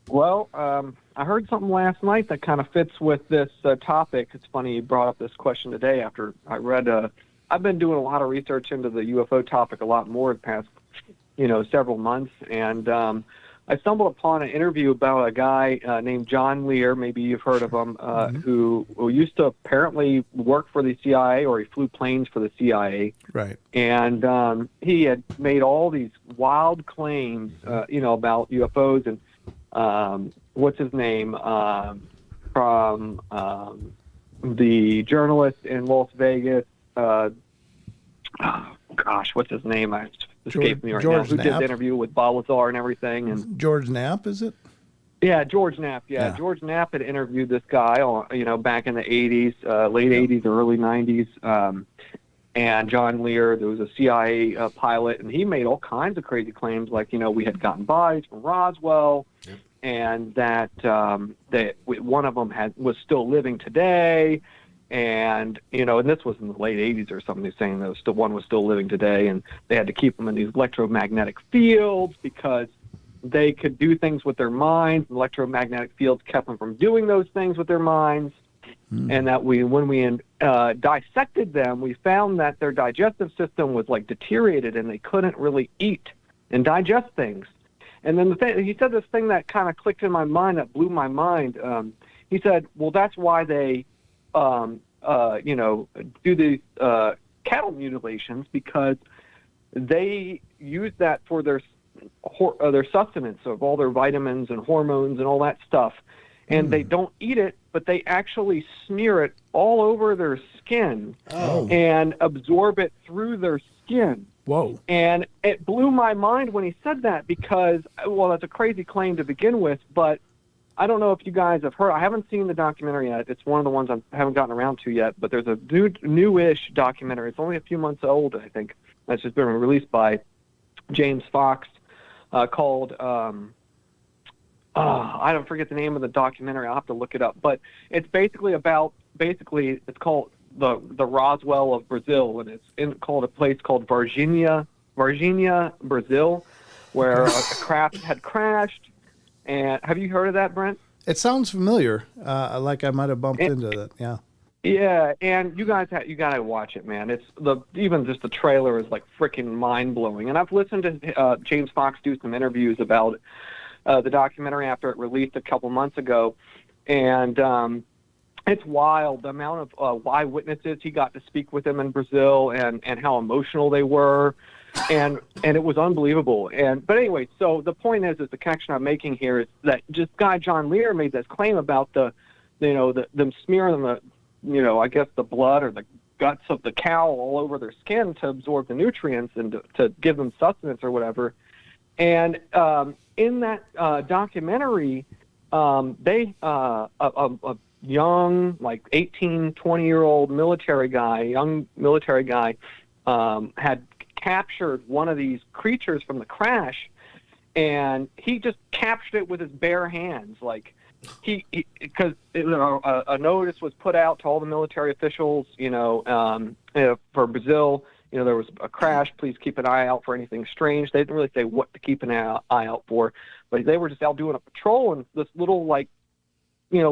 Well, I heard something last night that kind of fits with this topic. It's funny you brought up this question today after I read. I've been doing a lot of research into the UFO topic a lot more the past, several months, and I stumbled upon an interview about a guy named John Lear, maybe you've heard of him, who used to apparently work for the CIA, or he flew planes for the CIA. Right. And he had made all these wild claims, about UFOs. And what's his name? From the journalist in Las Vegas. What's his name? Escaped me right now. Who did the interview with Balazar and everything? And George Knapp, is it? Yeah, George Knapp. Yeah, George Knapp had interviewed this guy, back in the 80s, late 80s or early 90s. And John Lear, there was a CIA pilot, and he made all kinds of crazy claims, like, we had gotten bodies from Roswell, and that one of them was still living today. And, and this was in the late 80s or something, saying that one was still living today, and they had to keep them in these electromagnetic fields because they could do things with their minds. Electromagnetic fields kept them from doing those things with their minds. And that when we dissected them, we found that their digestive system was deteriorated, and they couldn't really eat and digest things. And then he said this thing that kind of clicked in my mind, that blew my mind. He said, well, that's why they do these cattle mutilations because they use that for their sustenance of all their vitamins and hormones and all that stuff. And they don't eat it, but they actually smear it all over their skin and absorb it through their skin. Whoa. And it blew my mind when he said that because, well, that's a crazy claim to begin with, but I don't know if you guys have heard. I haven't seen the documentary yet. It's one of the ones I haven't gotten around to yet, but there's a newish documentary. It's only a few months old, I think. That's just been released by James Fox called... I don't forget the name of the documentary. I'll have to look it up. But it's basically it's called the Roswell of Brazil, and it's called a place called Varginha, Brazil, where a craft had crashed. And have you heard of that, Brent? It sounds familiar. Like I might have bumped into that. Yeah. Yeah, and you gotta watch it, man. It's even just the trailer is like freaking mind blowing. And I've listened to James Fox do some interviews about the documentary after it released a couple months ago, and it's wild the amount of eyewitnesses he got to speak with them in Brazil, and how emotional they were, and it was unbelievable. But anyway, so the point is the connection I'm making here is that just guy John Lear made this claim about them smearing I guess the blood or the guts of the cow all over their skin to absorb the nutrients and to give them sustenance or whatever. And in that documentary, a young, like 18, 20-year-old young military guy, had captured one of these creatures from the crash, and he just captured it with his bare hands. Like because a notice was put out to all the military officials, for Brazil. There was a crash. Please keep an eye out for anything strange. They didn't really say what to keep an eye out for, but they were just out doing a patrol, and this little,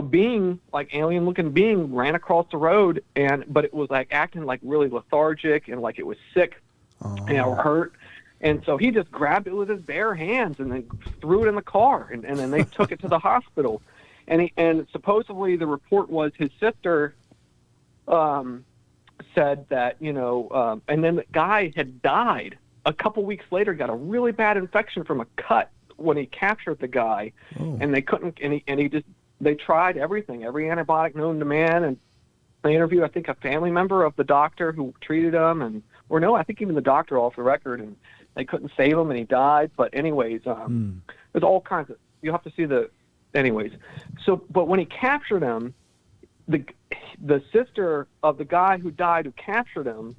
being, like alien-looking being, ran across the road, but it was like acting like really lethargic and like it was sick and hurt. And so he just grabbed it with his bare hands and then threw it in the car, and then they took it to the hospital. And supposedly the report was his sister said that, and then the guy had died a couple weeks later, got a really bad infection from a cut when he captured the guy. And they couldn't, they tried everything, every antibiotic known to man. And they interviewed, I think, a family member of the doctor who treated him, I think even the doctor off the record, and they couldn't save him and he died. But anyways, there's all kinds of, you'll have to see anyways. So, but when he captured him, the sister of the guy who died who captured him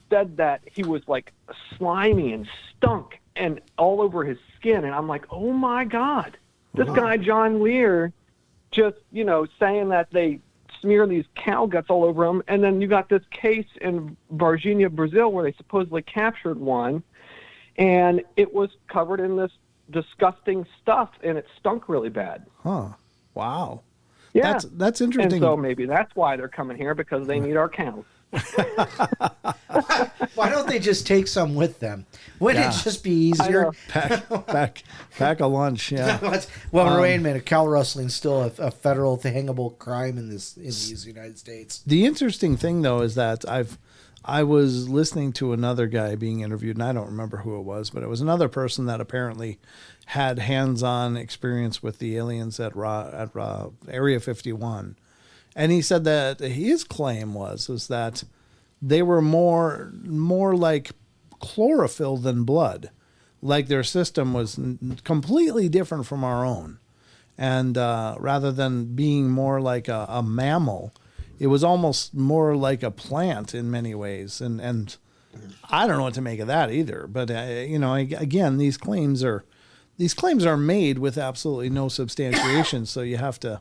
said that he was like slimy and stunk and all over his skin. And I'm like, oh my God, this guy John Lear just, saying that they smear these cow guts all over him. And then you got this case in Varginha, Brazil, where they supposedly captured one, and it was covered in this disgusting stuff, and it stunk really bad. Huh. Wow. Yeah. That's interesting. And so maybe that's why they're coming here, because they need our cows. Why don't they just take some with them? Wouldn't it just be easier? Pack a lunch, yeah. Well, wait a minute. Cow rustling is still a federal hangable crime in these United States. The interesting thing, though, is that I was listening to another guy being interviewed, and I don't remember who it was, but it was another person that apparently had hands-on experience with the aliens at Area 51. And he said that his claim was that they were more like chlorophyll than blood. Like their system was completely different from our own. And rather than being more like a mammal, it was almost more like a plant in many ways. And I don't know what to make of that either. But, again, these claims are made with absolutely no substantiation. So you have to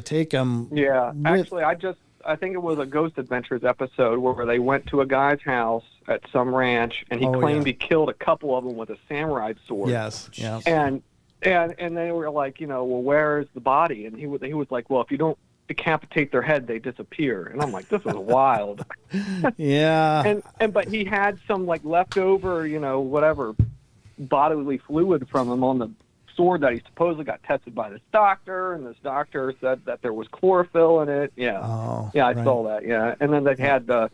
take them. Yeah, actually, I think it was a Ghost Adventures episode where they went to a guy's house at some ranch, and he claimed he killed a couple of them with a samurai sword. Yes, yeah. And they were like, well, where's the body? And he was like, well, if you don't decapitate their head, they disappear. And I'm like, this is wild. Yeah. But he had some like leftover, whatever bodily fluid from him on the sword that he supposedly got tested by this doctor, and this doctor said that there was chlorophyll in it. Yeah, I right. saw that. Yeah, and then they had the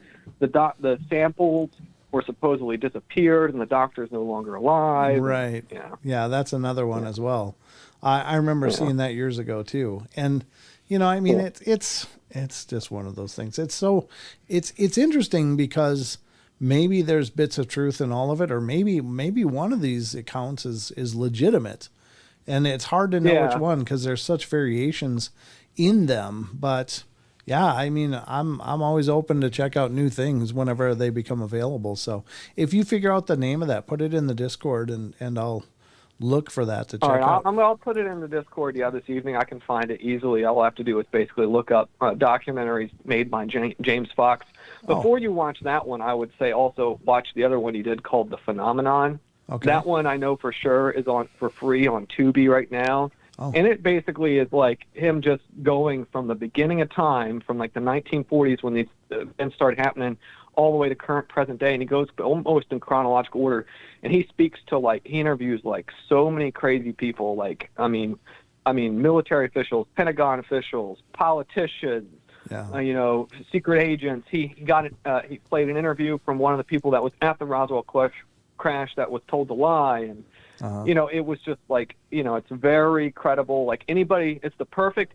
samples were supposedly disappeared, and the doctor's no longer alive. Right. Yeah, that's another one as well. I remember seeing that years ago too, and I mean, it's just one of those things. It's interesting because maybe there's bits of truth in all of it, or maybe one of these accounts is legitimate, and it's hard to know which one because there's such variations in them. But yeah, I mean, I'm always open to check out new things whenever they become available. So if you figure out the name of that, put it in the Discord, and I'll look for that to check out. I'll put it in the Discord. Yeah, this evening I can find it easily. All I have to do is basically look up documentaries made by James Fox. Before you watch that one, I would say also watch the other one he did called The Phenomenon. Okay. That one I know for sure is on for free on Tubi right now. Oh. And it basically is like him just going from the beginning of time, from like the 1940s when these events started happening, all the way to current present day, and he goes almost in chronological order, and he speaks to he interviews so many crazy people, I mean military officials, Pentagon officials, politicians, secret agents. He played an interview from one of the people that was at the Roswell crash that was told to lie, and it was just it's very credible. It's the perfect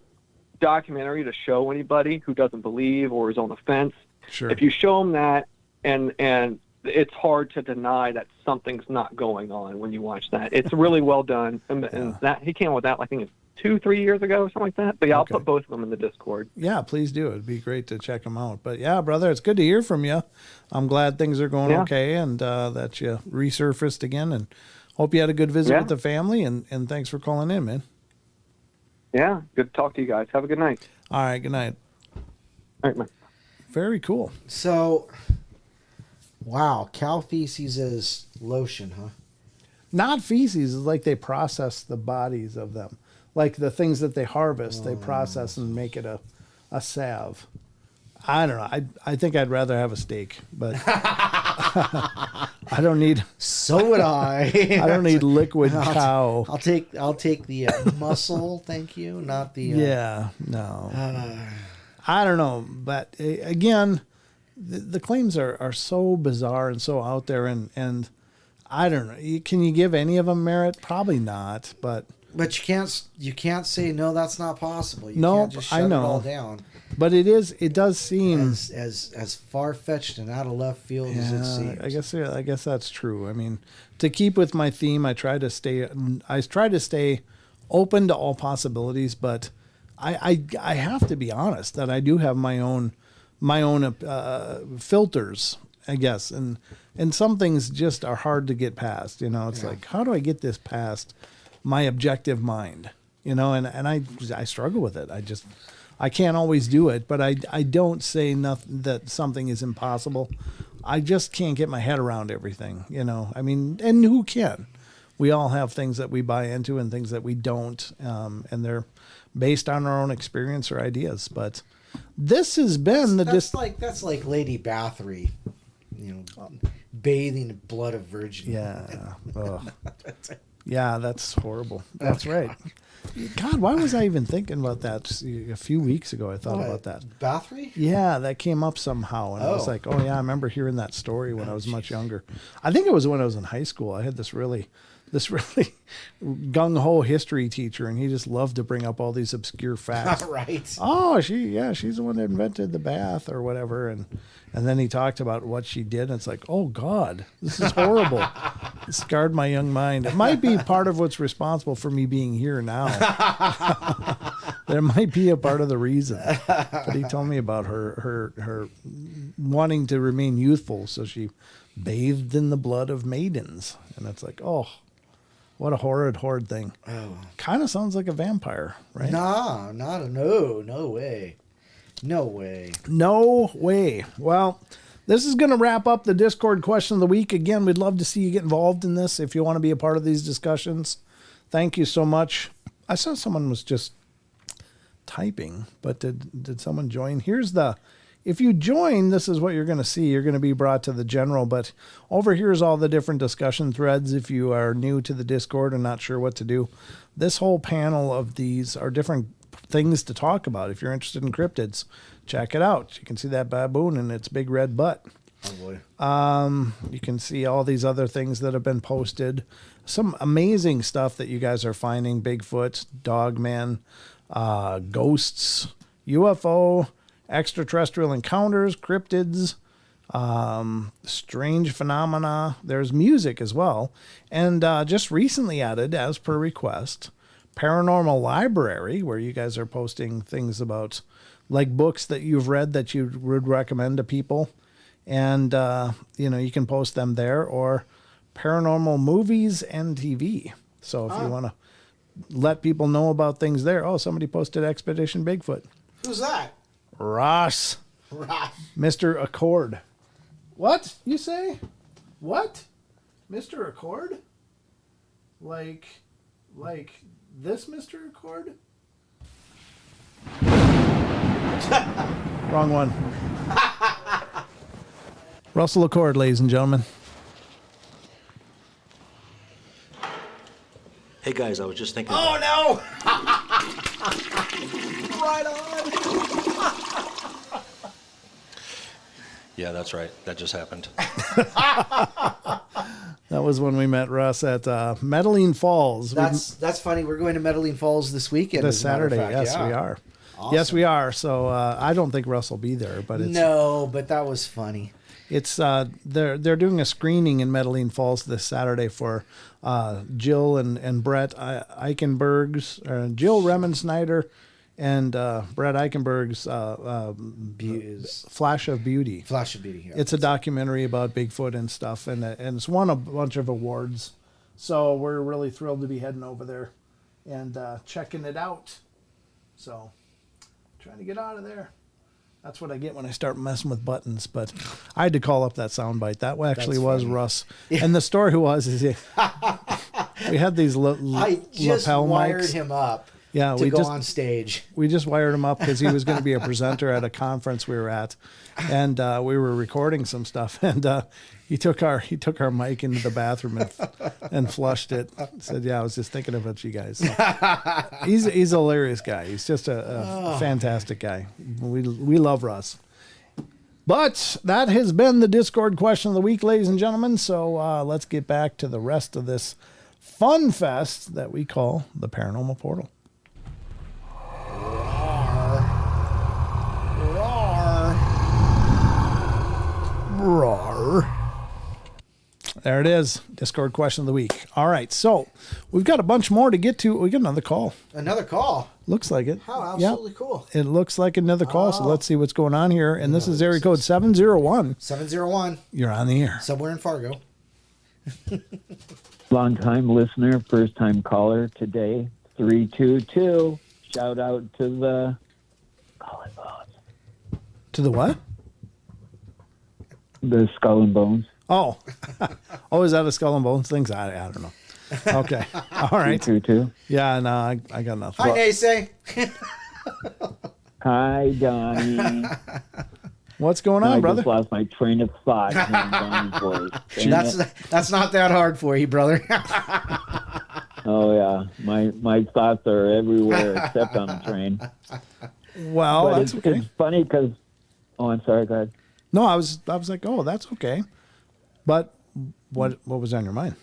documentary to show anybody who doesn't believe or is on the fence. Sure. If you show them that, and it's hard to deny that something's not going on when you watch that. It's really well done, and that he came out with that I think it's 2-3 years ago, something like that. But yeah, I'll put both of them in the Discord. Yeah, please do. It'd be great to check them out. But yeah, brother, it's good to hear from you. I'm glad things are going okay, and that you resurfaced again, and hope you had a good visit with the family, and thanks for calling in, man. Yeah, good to talk to you guys. Have a good night. All right, good night. All right, man. Very cool. So, wow, cow feces is lotion, huh? Not feces. It's like they process the bodies of them. Like the things that they harvest, they process and make it a salve. I don't know. I think I'd rather have a steak, but I don't need. So would I. I don't need liquid cow. I'll take the muscle, thank you, not the. No. I don't know, but again, the claims are so bizarre and so out there, and I don't know. Can you give any of them merit? Probably not, but you can't say no. That's not possible. You no, can't just shut I know. It all down. But it does seem as far fetched and out of left field as it seems. I guess that's true. I mean, to keep with my theme, I try to stay open to all possibilities, but I have to be honest that I do have my own filters, I guess, and some things just are hard to get past. It's like, how do I get this past my objective mind? And I struggle with it. I can't always do it, but I don't say nothing that something is impossible. I just can't get my head around everything. I mean, and who can? We all have things that we buy into and things that we don't, and they're based on our own experience or ideas. But this has been that's like Lady Bathory, bathing in blood of virgin. Yeah. Yeah, that's horrible. That's right. God, why was I even thinking about that a few weeks ago? I thought about that. Bathory? Yeah, that came up somehow. And I was like, oh, yeah, I remember hearing that story when I was much younger. I think it was when I was in high school. I had this really gung-ho history teacher, and he just loved to bring up all these obscure facts. Right. Oh, she's the one that invented the bath or whatever. And then he talked about what she did, and it's like, oh, God, this is horrible. It scarred my young mind. It might be part of what's responsible for me being here now. There might be a part of the reason. But he told me about her wanting to remain youthful, so she bathed in the blood of maidens. And it's like, oh, what a horrid thing. Oh. Kind of sounds like a vampire, right? No way. No way. No way. Well, this is going to wrap up the Discord question of the week. Again, we'd love to see you get involved in this if you want to be a part of these discussions. Thank you so much. I saw someone was just typing, but did someone join? Here's the if you join, this is what you're going to see. You're going to be brought to the general, but over here is all the different discussion threads. If you are new to the Discord and not sure what to do, this whole panel of these are different things to talk about. If you're interested in cryptids, check it out. You can see that baboon and its big red butt. Oh boy. You can see all these other things that have been posted. Some amazing stuff that you guys are finding: Bigfoot, Dogman, ghosts, UFO, extraterrestrial encounters, cryptids, strange phenomena. There's music as well. And just recently added, as per request, Paranormal Library, where you guys are posting things about like books that you've read that you would recommend to people. And, you can post them there, or paranormal movies and TV. So if you want to let people know about things there. Oh, somebody posted Expedition Bigfoot. Who's that? Ross. Mr. Accord. What? You say? What? Mr. Accord? Like this Mr. Accord? Wrong one. Russell Accord, ladies and gentlemen. Hey guys, I was just thinking. Oh no! Right on. Yeah, that's right. That just happened. That was when we met Russ at Medellin Falls. That's funny. We're going to Medellin Falls this weekend. This Saturday. Yes, we are. Awesome. Yes, we are. So I don't think Russ will be there, but but that was funny. It's they're doing a screening in Medellin Falls this Saturday for Jill and Brett Eichenberg's Jill Remensnyder and Brett Eichenberg's Flash of Beauty. Flash of Beauty. Yeah. It's a documentary about Bigfoot and stuff, and it's won a bunch of awards. So we're really thrilled to be heading over there and checking it out. So trying to get out of there. That's what I get when I start messing with buttons. But I had to call up that soundbite. That actually was Russ. Yeah. And the story was, we had these I just lapel wired mics. Him up to go on stage. We just wired him up because he was going to be a presenter at a conference we were at. And we were recording some stuff. And he took our mic into the bathroom and flushed it. Said, "Yeah, I was just thinking about you guys." So, he's a hilarious guy. He's just a fantastic guy. We love Russ. But that has been the Discord question of the week, ladies and gentlemen. So let's get back to the rest of this fun fest that we call the Paranormal Portal. Roar. There it is. Discord question of the week. All right. So we've got a bunch more to get to. We got another call. Another call? Looks like it. How absolutely cool. It looks like another call. So let's see what's going on here. And this is area code 701. 701. You're on the air. Somewhere in Fargo. Long-time listener, first-time caller today. 322. Shout out to the Skull and Bones. To the what? The Skull and Bones. Oh. Oh, is that a Skull and Bones thing? I don't know. Okay. All right. 322. Yeah, no, I got nothing. Hi, Naysay. Hi, Donnie. What's going on, brother? I just lost my train of thought. Donnie's voice. That's not that hard for you, brother. Oh yeah, my thoughts are everywhere except on the train. Well, but that's okay. It's funny because. Oh, I'm sorry. Go ahead. No, I was like, oh, that's okay. But what was on your mind?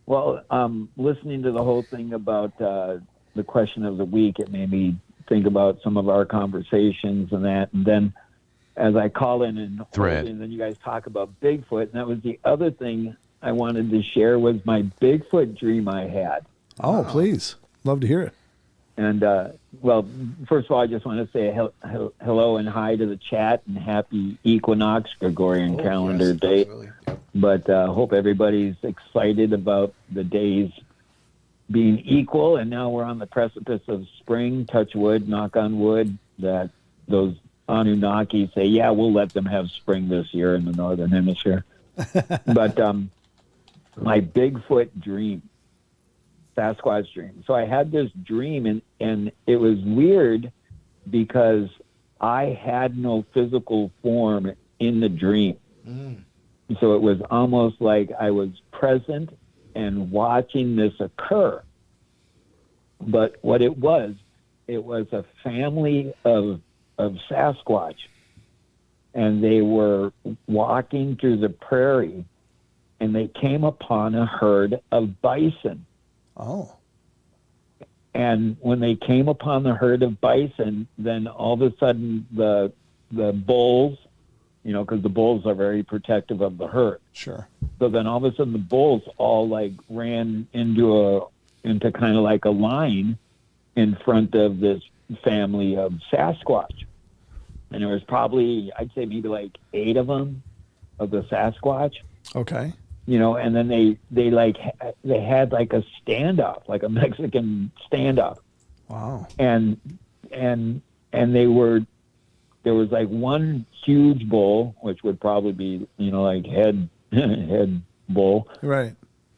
Well, listening to the whole thing about the question of the week, it made me think about some of our conversations and that. And then as I call in and then you guys talk about Bigfoot, and that was the other thing I wanted to share was my Bigfoot dream I had. Oh, please. Love to hear it. And, well, first of all, I just want to say hello and hi to the chat and happy equinox Gregorian calendar day. Absolutely. But hope everybody's excited about the days being equal. And now we're on the precipice of spring. Touch wood, knock on wood, that those Anunnaki say, yeah, we'll let them have spring this year in the Northern Hemisphere. But my Bigfoot dream. Sasquatch dream. So I had this dream, and it was weird because I had no physical form in the dream. So it was almost like I was present and watching this occur. But what it was a family of Sasquatch, and they were walking through the prairie, and they came upon a herd of bison. Oh. And when they came upon the herd of bison, then all of a sudden the bulls, you know, because the bulls are very protective of the herd. Sure. So then all of a sudden the bulls all like ran into kind of like a line in front of this family of Sasquatch. And there was probably, I'd say maybe like 8 of them, of the Sasquatch. Okay. You know, and then they had like a standoff, like a Mexican standoff. Wow. And there was like one huge bull, which would probably be, you know, like head bull. Right.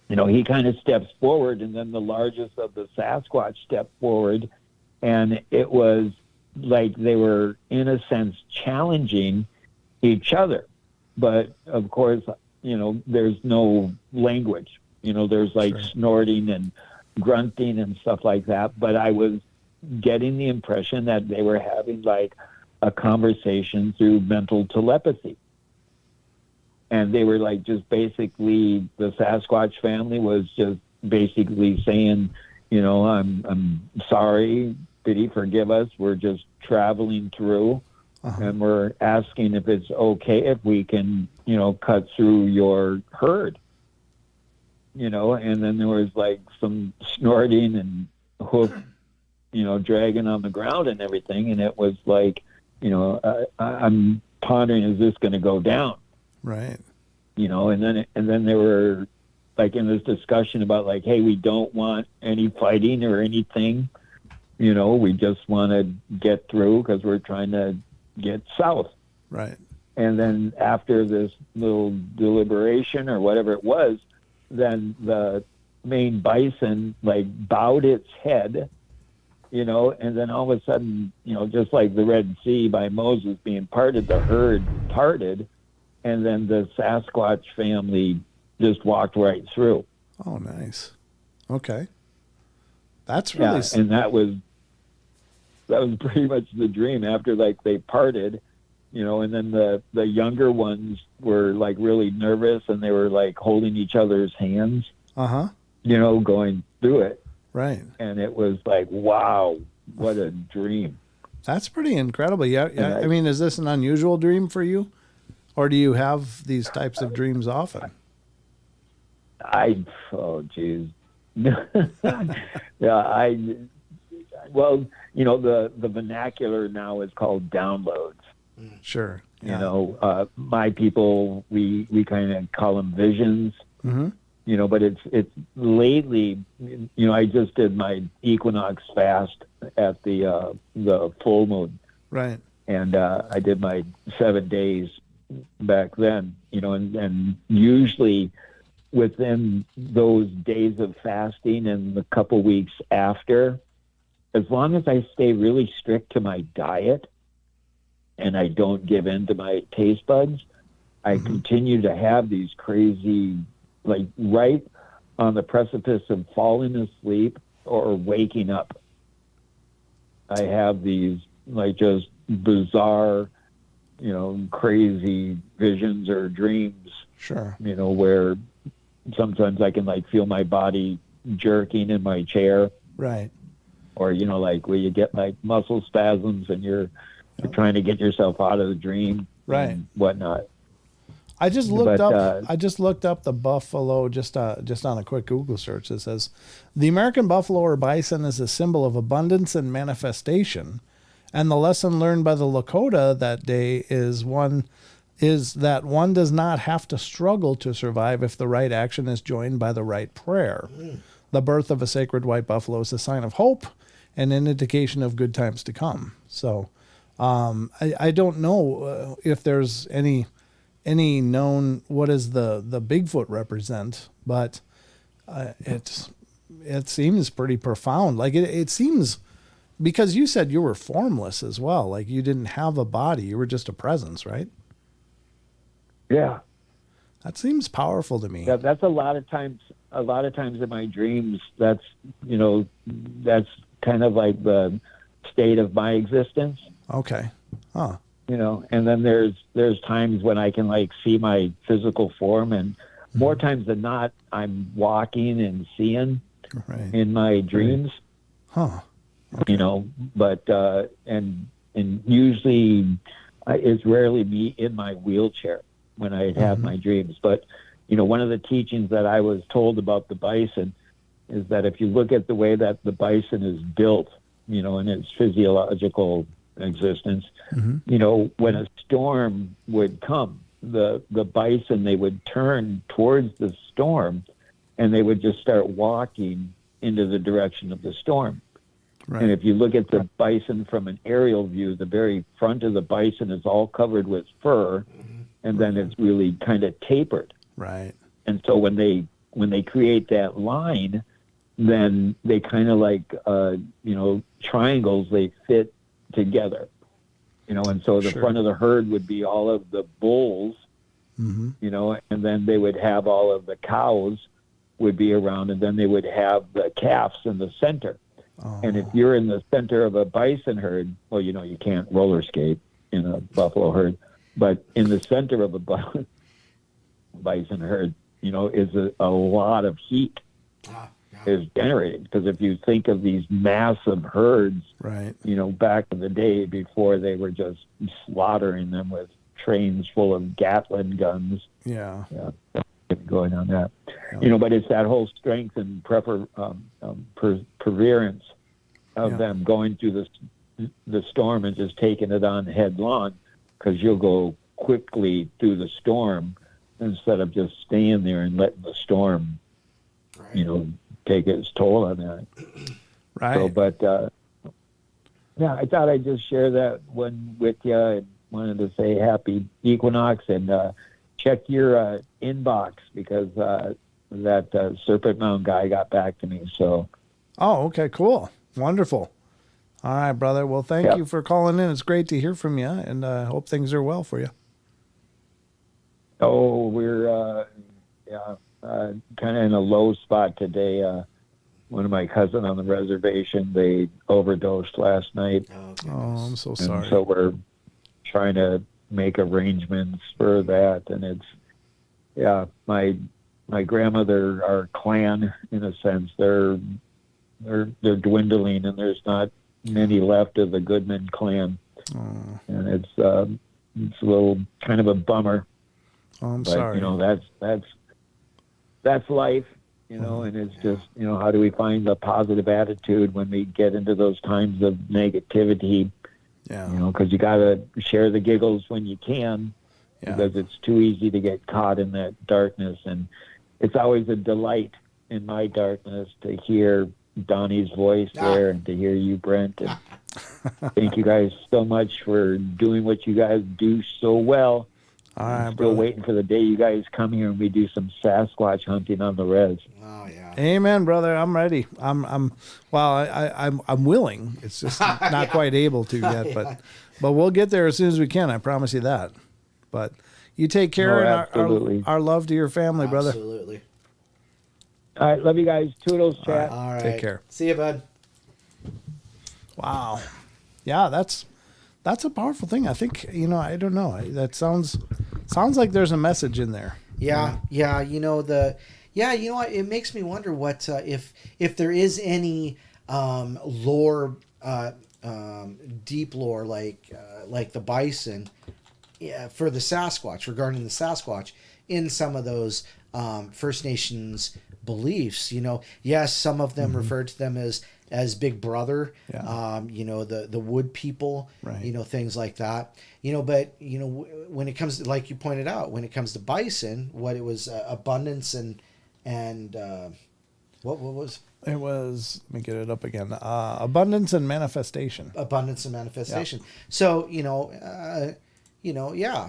You know, he kind of steps forward, and then the largest of the Sasquatch stepped forward, and it was like they were, in a sense, challenging each other. But, of course, you know, there's no language. You know, there's like snorting and grunting and stuff like that. But I was getting the impression that they were having like a conversation through mental telepathy. And they were like just basically, the Sasquatch family was just basically saying, you know, I'm sorry, pity, forgive us. We're just traveling through. And we're asking if it's okay if we can, you know, cut through your herd. You know, and then there was like some snorting and hoof, you know, dragging on the ground and everything. And it was like, you know, I'm pondering, is this going to go down? Right. You know, and then they were like in this discussion about like, hey, we don't want any fighting or anything. You know, we just want to get through because we're trying to get south. Right. And then after this little deliberation or whatever it was, then the main bison like bowed its head, you know, and then all of a sudden, you know, just like the Red Sea by Moses being parted, the herd parted, and then the Sasquatch family just walked right through. Oh, nice. Okay. That's really... Yeah, and that was pretty much the dream. After like they parted, you know, and then the younger ones were like really nervous, and they were like holding each other's hands, you know, going through it. Right. And it was like, wow, what a dream. That's pretty incredible. Yeah. I mean, is this an unusual dream for you, or do you have these types of dreams often? Oh geez. Yeah, well, you know, the vernacular now is called downloads. Sure. Yeah. You know, my people, we kind of call them visions. You know, but it's lately, you know, I just did my equinox fast at the full moon. Right. And I did my 7 days back then, you know, and usually within those days of fasting and the couple weeks after, as long as I stay really strict to my diet and I don't give in to my taste buds, I continue to have these crazy, like right on the precipice of falling asleep or waking up, I have these like just bizarre, you know, crazy visions or dreams. Sure. You know, where sometimes I can like feel my body jerking in my chair. Right. Or, you know, like where you get like muscle spasms and you're trying to get yourself out of the dream. Right. And whatnot. I just looked up the buffalo just on a quick Google search. It says the American buffalo or bison is a symbol of abundance and manifestation, and the lesson learned by the Lakota that day is that one does not have to struggle to survive if the right action is joined by the right prayer. The birth of a sacred white buffalo is a sign of hope and an indication of good times to come. So I don't know if there's any known what does the Bigfoot represent, but it seems pretty profound. Like it seems because you said you were formless as well. Like you didn't have a body. You were just a presence, right? Yeah. That seems powerful to me. That's a lot of times in my dreams, that's kind of like the state of my existence. Okay. Huh. And then there's times when I can like see my physical form, and more times than not, I'm walking and seeing in my dreams. Huh. Okay. But and usually it's rarely me in my wheelchair when I have my dreams. But one of the teachings that I was told about the bison is that if you look at the way that the bison is built, in its physiological existence, when a storm would come, the bison, they would turn towards the storm and they would just start walking into the direction of the storm. Right. And if you look at the bison from an aerial view, the very front of the bison is all covered with fur, and then it's really kind of tapered. Right. And so when they create that line, then they kind of like triangles, they fit together. And so the front of the herd would be all of the bulls, and then they would have all of the cows would be around, and then they would have the calves in the center. Oh. And if you're in the center of a bison herd, well, you can't roller skate in a buffalo herd, but in the center of a bison herd, is a lot of heat is generated. Because if you think of these massive herds, right, back in the day before they were just slaughtering them with trains full of Gatling guns. Yeah. Going on that, but it's that whole strength and perseverance of them going through the storm and just taking it on headlong, because you'll go quickly through the storm instead of just staying there and letting the storm, take its toll on that. Right. So, but I thought I'd just share that one with you. I wanted to say happy equinox, and check your inbox, because that Serpent Mound guy got back to me. So. Oh, okay, cool. Wonderful. All right, brother. Well, thank you for calling in. It's great to hear from you, and I hope things are well for you. Oh, we're kind of in a low spot today. One of my cousins on the reservation, they overdosed last night. Oh, I'm so sorry. And so we're trying to make arrangements for that, and it's my grandmother, our clan, in a sense, they're dwindling, and there's not many left of the Goodman clan. Oh. And it's a little kind of a bummer. Oh, I'm sorry. That's life, and it's just, how do we find a positive attitude when we get into those times of negativity? Yeah. Because you got to share the giggles when you can, because it's too easy to get caught in that darkness. And it's always a delight in my darkness to hear Donnie's voice there, and to hear you, Brent. And thank you guys so much for doing what you guys do so well. All right, I'm still waiting for the day you guys come here and we do some Sasquatch hunting on the res. Oh yeah. Amen, brother. I'm ready. I'm willing. It's just not quite able to yet, but we'll get there as soon as we can. I promise you that. But you take care, and our love to your family, brother. Absolutely. All right, love you guys. Toodles, chat. All right. Take care. See you, bud. Wow. Yeah, that's a powerful thing. I think, I don't know. That sounds like there's a message in there. Yeah. Yeah. You know what? It makes me wonder what, if there is any, lore, deep lore, like the bison, for the Sasquatch, regarding the Sasquatch in some of those, First Nations beliefs. Yes, some of them refer to them as Big Brother, the wood people, right. Things like that. But when it comes to, like you pointed out, when it comes to bison, what it was, abundance and what was it? Was, let me get it up again. Abundance and manifestation. Abundance and manifestation. Yeah. So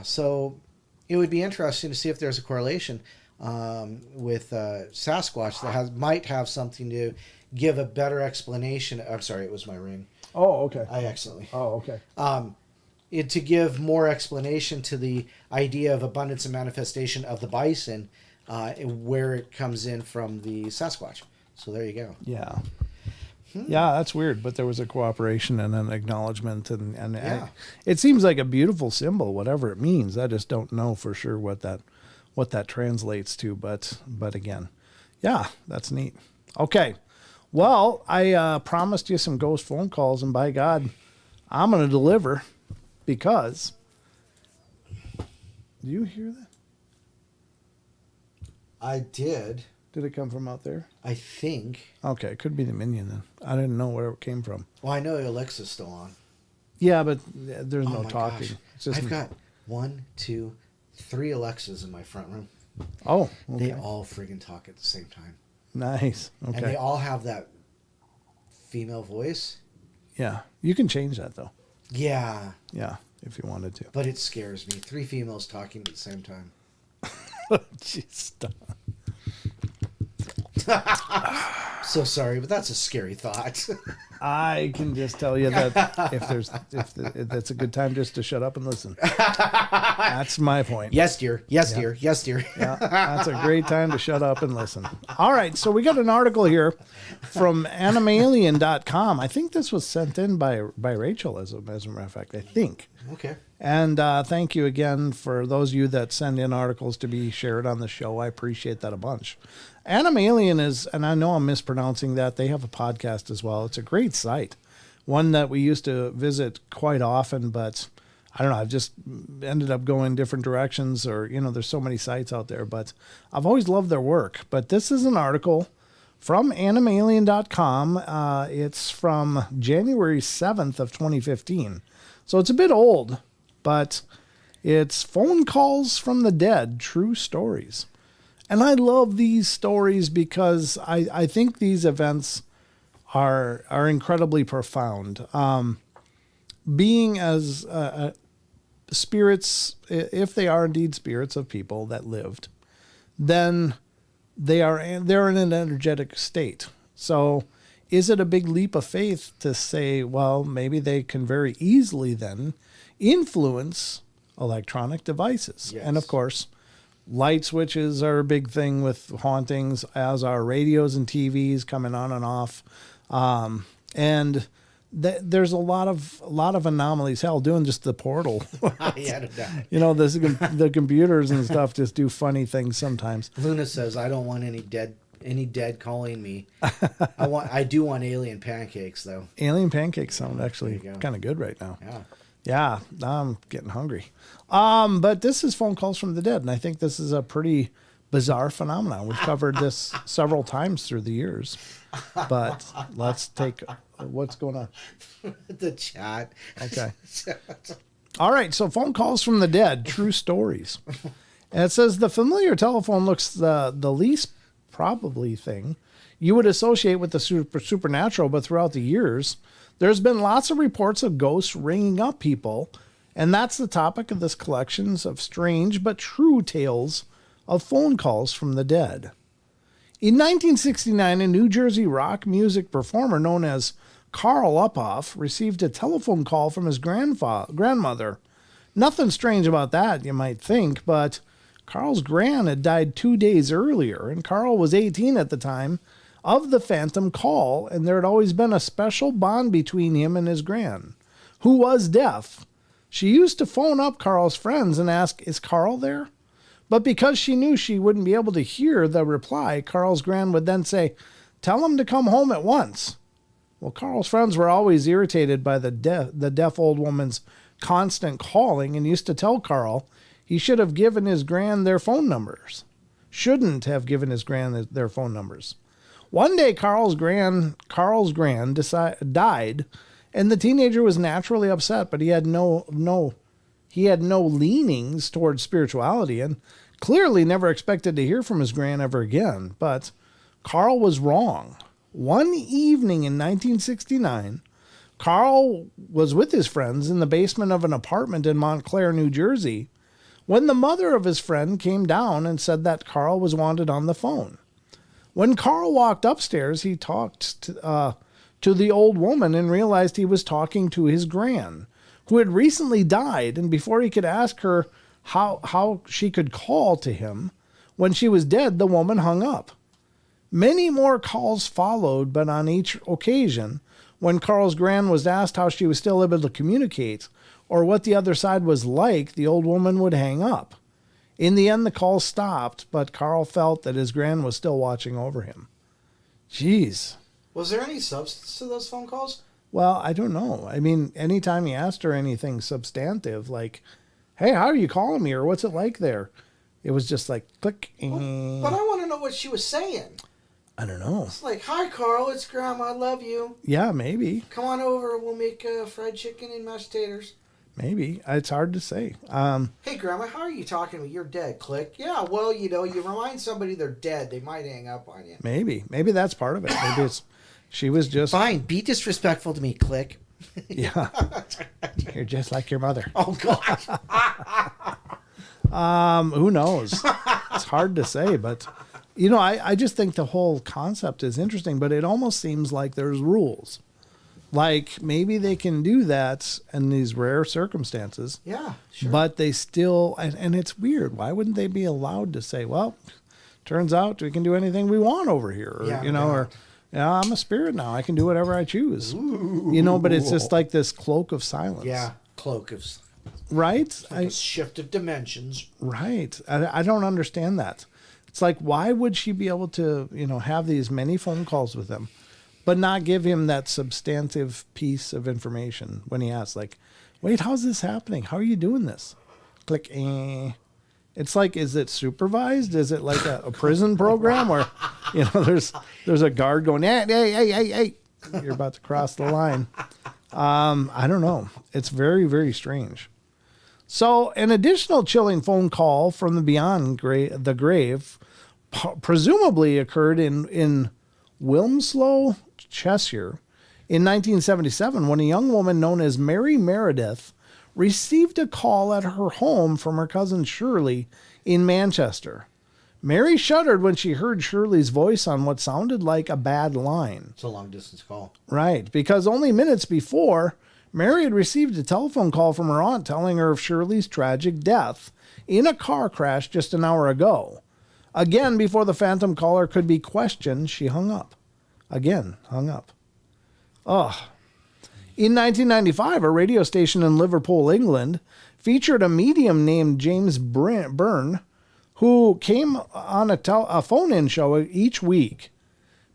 So it would be interesting to see if there's a correlation with Sasquatch that might have something to give a better explanation. I'm sorry, it was my ring. Oh, okay. I accidentally. Oh, okay. To give more explanation to the idea of abundance and manifestation of the bison, where it comes in from the Sasquatch. So there you go. Yeah. Yeah, that's weird, but there was a cooperation and an acknowledgement, and Yeah. it seems like a beautiful symbol, whatever it means. I just don't know for sure what that translates to, but again, yeah, that's neat. Okay, well, I promised you some ghost phone calls, and by God, I'm going to deliver, because do you hear that? I did. Did it come from out there? I think. Okay, it could be the minion then. I didn't know where it came from. Well, I know Alexa's still on. Yeah, but there's no my talking. gosh. It's just I've got 1, 2, 3 Alexas in my front room. oh, okay. They all friggin' talk at the same time. Nice. And they Okay. all have that female voice. Yeah, you can change that though. Yeah, Yeah, if you wanted to. but it scares me. 3 females talking at the same time. Jeez, stop. So sorry, but that's a scary thought. I can just tell you that if that's a good time just to shut up and listen. That's my point. Yes, dear. Yes, dear. Yes, dear. Yeah, that's a great time to shut up and listen. All right, so we got an article here from animalien.com. I think this was sent in by Rachel, as a matter of fact, I think. Okay. And thank you again for those of you that send in articles to be shared on the show. I appreciate that a bunch. Animalien is, and I know I'm mispronouncing that, they have a podcast as well. It's a great site, one that we used to visit quite often, but I don't know, I've just ended up going different directions, or, there's so many sites out there, but I've always loved their work. But this is an article from animalien.com. It's from January 7th of 2015. So it's a bit old, but it's Phone Calls from the Dead, True Stories. And I love these stories because I think these events are incredibly profound. Being as spirits, if they are indeed spirits of people that lived, then they're in an energetic state. So is it a big leap of faith to say, well, maybe they can very easily then influence electronic devices? Yes. And of course, light switches are a big thing with hauntings, as are radios and TVs coming on and off. And there's a lot of anomalies. Hell, doing just the portal. Yeah, no doubt. The computers and stuff just do funny things sometimes. Luna says, I don't want any dead calling me. I do want alien pancakes though. Alien pancakes sound actually There you go. kind of good right now. Yeah. Yeah, I'm getting hungry. But this is Phone Calls from the Dead, and I think this is a pretty bizarre phenomenon. We've covered this several times through the years. But let's take what's going on. The chat. Okay. All right, so Phone Calls from the Dead, True Stories. And it says the familiar telephone looks the least probably thing you would associate with the supernatural, but throughout the years, there's been lots of reports of ghosts ringing up people, and that's the topic of this collections of strange but true tales of phone calls from the dead. In 1969, a New Jersey rock music performer known as Carl Uphoff received a telephone call from his grandmother. Nothing strange about that, you might think, but Carl's gran had died 2 days earlier, and Carl was 18 at the time of the phantom call, and there had always been a special bond between him and his gran, who was deaf. She used to phone up Carl's friends and ask, "Is Carl there?" But because she knew she wouldn't be able to hear the reply, Carl's gran would then say, "Tell him to come home at once." Well, Carl's friends were always irritated by the deaf old woman's constant calling, and used to tell Carl he should have given his gran their phone numbers. Shouldn't have given his gran their phone numbers. One day, Carl's gran died, and the teenager was naturally upset, but he had no leanings towards spirituality, and clearly never expected to hear from his gran ever again. But Carl was wrong. One evening in 1969, Carl was with his friends in the basement of an apartment in Montclair, New Jersey, when the mother of his friend came down and said that Carl was wanted on the phone. When Carl walked upstairs, he talked to the old woman and realized he was talking to his gran, who had recently died, and before he could ask her how she could call to him when she was dead, the woman hung up. Many more calls followed, but on each occasion, when Carl's gran was asked how she was still able to communicate or what the other side was like, the old woman would hang up. In the end, the call stopped, but Carl felt that his gran was still watching over him. Jeez. Was there any substance to those phone calls? Well, I don't know. I mean, anytime he asked her anything substantive, like, hey, how are you calling me? Or what's it like there? It was just like, click. But I want to know what she was saying. I don't know. It's like, hi, Carl, it's Grandma. I love you. Yeah, maybe. Come on over. We'll make fried chicken and mashed taters. Maybe. It's hard to say. Hey, Grandma, how are you talking to me? You're dead. Click. Yeah, well, you remind somebody they're dead. They might hang up on you. Maybe. Maybe that's part of it. Maybe she was just... Fine, be disrespectful to me. Click. Yeah. You're just like your mother. Oh, gosh. Who knows? It's hard to say, but... I just think the whole concept is interesting, but it almost seems like there's rules. Like, maybe they can do that in these rare circumstances. Yeah, sure. But they still, and it's weird. Why wouldn't they be allowed to say, well, turns out we can do anything we want over here? Or, I'm a spirit now. I can do whatever I choose. Ooh. But it's just like this cloak of silence. Yeah, cloak of... Right? Like a shift of dimensions. Right. I don't understand that. It's like, why would she be able to, have these many phone calls with him, but not give him that substantive piece of information when he asks, like, wait, how's this happening? How are you doing this? Click. It's like, is it supervised? Is it like a prison program where, there's a guard going, hey, you're about to cross the line. I don't know. It's very, very strange. So an additional chilling phone call from the beyond the grave presumably occurred in Wilmslow, Cheshire, in 1977, when a young woman known as Mary Meredith received a call at her home from her cousin Shirley in Manchester. Mary shuddered when she heard Shirley's voice on what sounded like a bad line. It's a long-distance call. Right, because only minutes before, Mary had received a telephone call from her aunt telling her of Shirley's tragic death in a car crash just an hour ago. Again, before the phantom caller could be questioned, she hung up. Again, hung up. Ugh. In 1995, a radio station in Liverpool, England, featured a medium named James Byrne, who came on a phone-in show each week.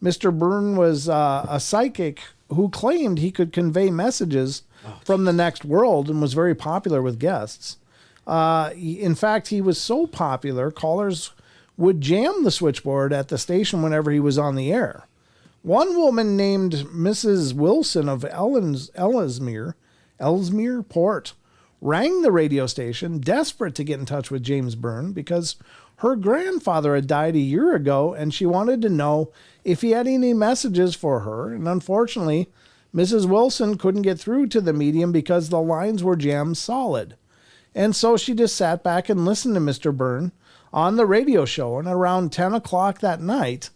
Mr. Byrne was a psychic who claimed he could convey messages from the next world and was very popular with guests. In fact, he was so popular, callers would jam the switchboard at the station whenever he was on the air. One woman named Mrs. Wilson of Ellesmere Port rang the radio station, desperate to get in touch with James Byrne because her grandfather had died a year ago and she wanted to know if he had any messages for her. And unfortunately, Mrs. Wilson couldn't get through to the medium because the lines were jammed solid. And so she just sat back and listened to Mr. Byrne on the radio show. And around 10 o'clock that night,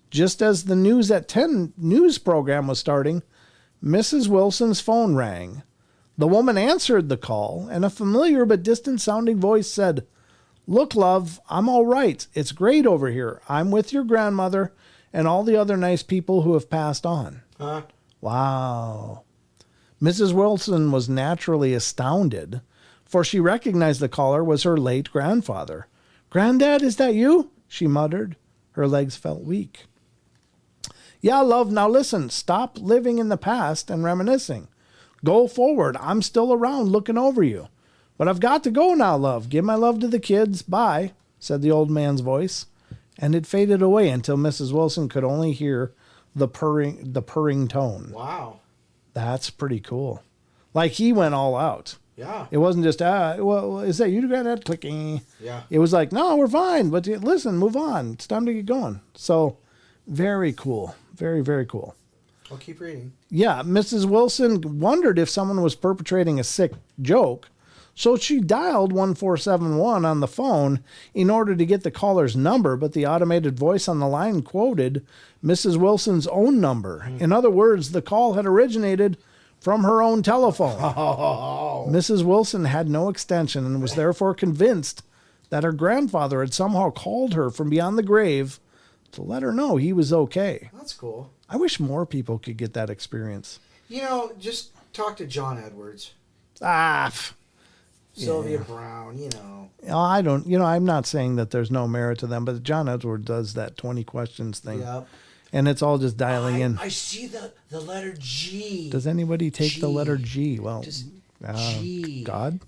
just as the News at 10 news program was starting, Mrs. Wilson's phone rang. The woman answered the call, and a familiar but distant-sounding voice said, "Look, love, I'm all right. It's great over here. I'm with your grandmother and all the other nice people who have passed on." Huh? Wow. Mrs. Wilson was naturally astounded, for she recognized the caller was her late grandfather. "Granddad, is that you?" she muttered. Her legs felt weak. "Yeah, love, now listen. Stop living in the past and reminiscing. Go forward. I'm still around looking over you. But I've got to go now, love. Give my love to the kids. Bye," said the old man's voice. And it faded away until Mrs. Wilson could only hear the purring tone. Wow. That's pretty cool. Like, he went all out. Yeah. It wasn't just, well, is that you, Granddad? Clicking. Yeah. It was like, no, we're fine. But listen, move on. It's time to get going. So, very cool. Very, very cool. I'll keep reading. Yeah, Mrs. Wilson wondered if someone was perpetrating a sick joke, So she dialed 1471 on the phone in order to get the caller's number, but the automated voice on the line quoted Mrs. Wilson's own number. In other words, the call had originated from her own telephone. Mrs. Wilson had no extension and was therefore convinced that her grandfather had somehow called her from beyond the grave to let her know he was okay. That's cool. I wish more people could get that experience. Just talk to John Edwards. Sylvia Brown, I don't, I'm not saying that there's no merit to them, but John Edwards does that 20 questions thing. Yep. And it's all just dialing in. I see the letter G. Does anybody take the letter G? Well, Just G. God?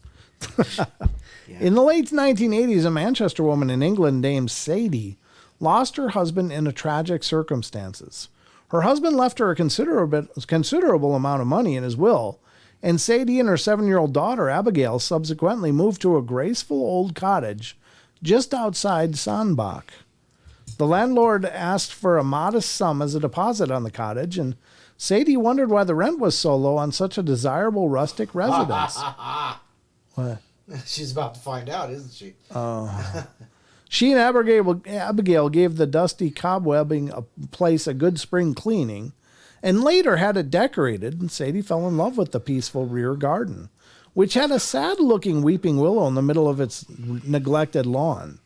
Yeah. In the late 1980s, a Manchester woman in England named Sadie lost her husband in a tragic circumstances. Her husband left her a considerable amount of money in his will, and Sadie and her 7-year-old daughter, Abigail, subsequently moved to a graceful old cottage just outside Sandbach. The landlord asked for a modest sum as a deposit on the cottage, and Sadie wondered why the rent was so low on such a desirable rustic residence. What? She's about to find out, isn't she? She and Abigail gave the dusty cobwebbing place a good spring cleaning, and later had it decorated, and Sadie fell in love with the peaceful rear garden, which had a sad-looking weeping willow in the middle of its neglected lawn.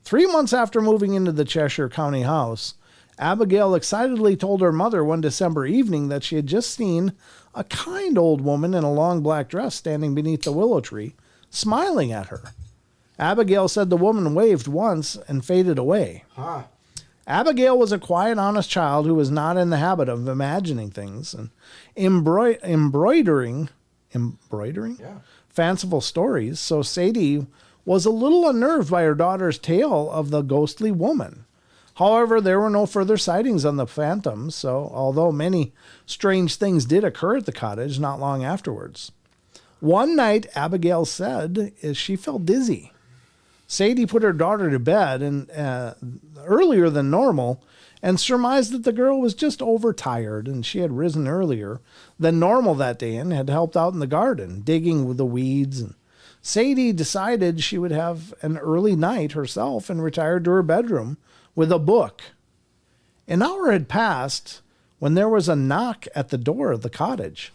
3 months after moving into the Cheshire County house, Abigail excitedly told her mother one December evening that she had just seen a kind old woman in a long black dress standing beneath the willow tree, smiling at her. Abigail said the woman waved once and faded away. Abigail was a quiet, honest child who was not in the habit of imagining things and embroidering fanciful stories, so Sadie was a little unnerved by her daughter's tale of the ghostly woman. However, there were no further sightings on the phantom, so although many strange things did occur at the cottage not long afterwards. One night, Abigail said she felt dizzy. Sadie put her daughter to bed and earlier than normal and surmised that the girl was just overtired, and she had risen earlier than normal that day and had helped out in the garden, digging with the weeds. And Sadie decided she would have an early night herself and retired to her bedroom with a book. An hour had passed when there was a knock at the door of the cottage.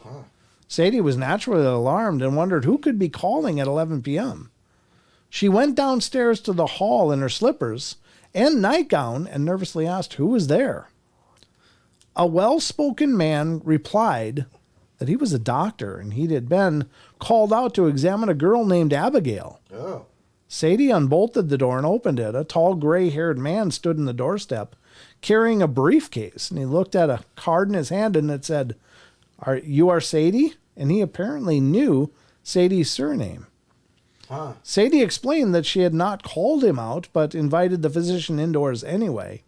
Sadie was naturally alarmed and wondered who could be calling at 11 p.m. She went downstairs to the hall in her slippers and nightgown and nervously asked who was there. A well-spoken man replied that he was a doctor and he had been called out to examine a girl named Abigail. Sadie unbolted the door and opened it. A tall, gray-haired man stood in the doorstep carrying a briefcase, and he looked at a card in his hand and it said, "You are Sadie?" And he apparently knew Sadie's surname. Sadie explained that she had not called him out, but invited the physician indoors anyway.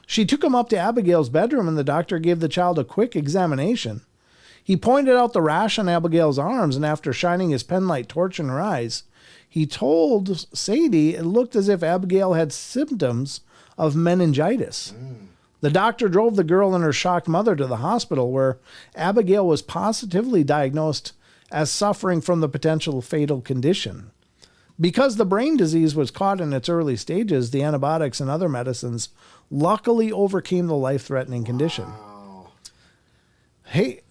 She took him up to Abigail's bedroom, and the doctor gave the child a quick examination. He pointed out the rash on Abigail's arms, and after shining his penlight torch in her eyes, he told Sadie it looked as if Abigail had symptoms of meningitis. The doctor drove the girl and her shocked mother to the hospital, where Abigail was positively diagnosed as suffering from the potential fatal condition. Because the brain disease was caught in its early stages, the antibiotics and other medicines luckily overcame the life-threatening condition. Hey,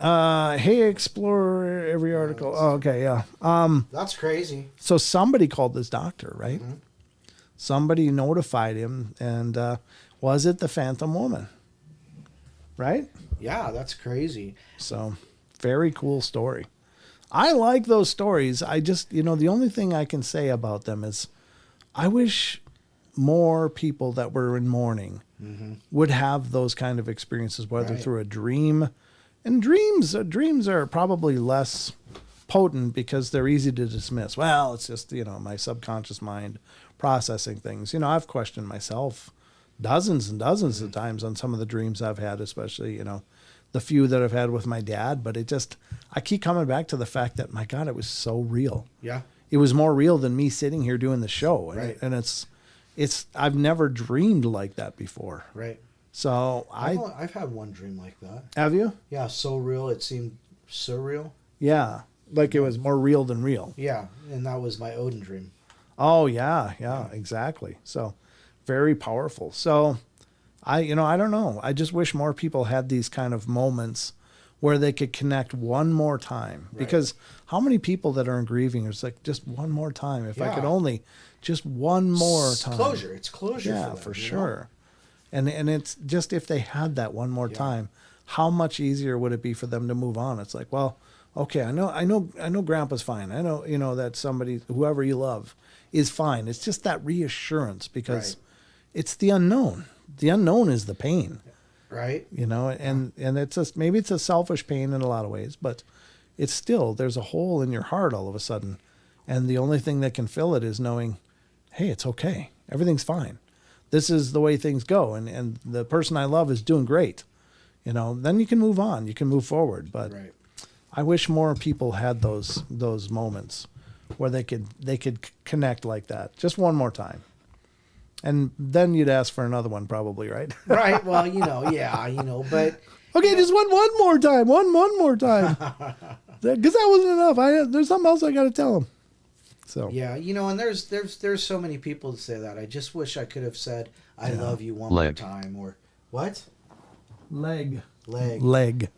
explore every article. Oh, okay, yeah. That's crazy. So somebody called this doctor, right? Somebody notified him, and was it the Phantom Woman? Right? Yeah, that's crazy. So, very cool story. I like those stories. I just, the only thing I can say about them is I wish more people that were in mourning would have those kind of experiences, whether through a dream. And dreams are probably less potent because they're easy to dismiss. Well, it's just, my subconscious mind processing things. I've questioned myself dozens and dozens of times on some of the dreams I've had, especially, the few that I've had with my dad. But I keep coming back to the fact that, my God, it was so real. Yeah. It was more real than me sitting here doing the show. Right. And I've never dreamed like that before. Right. So I've had one dream like that. Have you? Yeah, so real. It seemed surreal. Yeah. Like it was more real than real. Yeah, and that was my Odin dream. Oh yeah, exactly. So very powerful. So I don't know. I just wish more people had these kind of moments where they could connect one more time. Right. Because how many people that are in grieving are like, just one more time. If I could Yeah. only just one more time. Closure. It's closure. Yeah, for them, you know? sure. And it's just, if they had that one more time, how much easier would it be for them to move on? It's like, well, okay, I know Grandpa's fine. I know that somebody, whoever you love, is fine. It's just that reassurance, because Right. it's the unknown. The unknown is the pain, Right. and it's maybe it's a selfish pain in a lot of ways, but it's still, there's a hole in your heart all of a sudden. And the only thing that can fill it is knowing, hey, it's okay. Everything's fine. This is the way things go. And the person I love is doing great. Then you can move on. You can move forward. But Right. I wish more people had those moments where they could connect like that. Just one more time. And then you'd ask for another one probably, right? Right. Well, but Okay, just one more time. One more time. Because that wasn't enough. There's something else I got to tell them. So yeah, and there's so many people that say that. I just wish I could have said I love you one more time, or what? leg.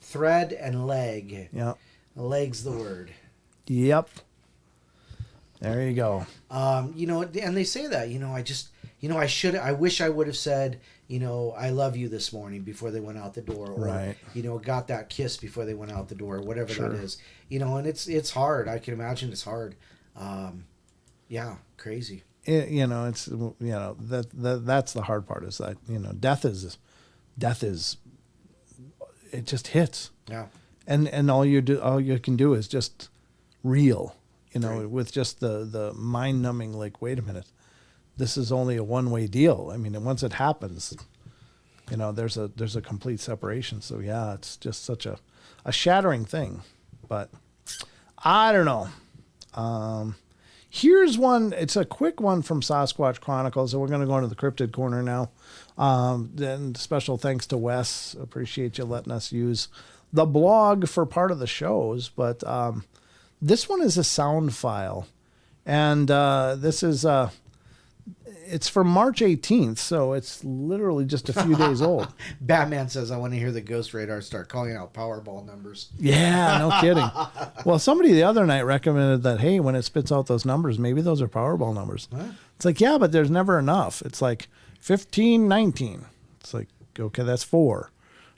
Thread and leg. Yeah. Leg's the word. Yep. There you go. And they say that, I wish I would have said, I love you this morning before they went out the door, or, Right. Got that kiss before they went out the door, whatever Sure. that is, and it's hard. I can imagine it's hard. Crazy. It's that's the hard part, is that death is it just hits. Yeah. And all you can do is just reel, Right. with just the mind numbing, like, wait a minute, this is only a one-way deal. I mean, and once it happens, there's a complete separation. So yeah, it's just such a shattering thing. But I don't know. Here's one. It's a quick one from Sasquatch Chronicles, and we're going to go into the cryptid corner now. Then special thanks to Wes. Appreciate you letting us use the blog for part of the shows. But this one is a sound file, and this is it's from March 18th, so it's literally just a few days old. Batman says, I want to hear the Ghost Radar start calling out Powerball numbers. Yeah, no kidding. Well, somebody the other night recommended that, hey, when it spits out those numbers, maybe those are Powerball numbers. Huh? It's like, yeah, but there's never enough. It's like 15, 19. It's like, okay, that's 4.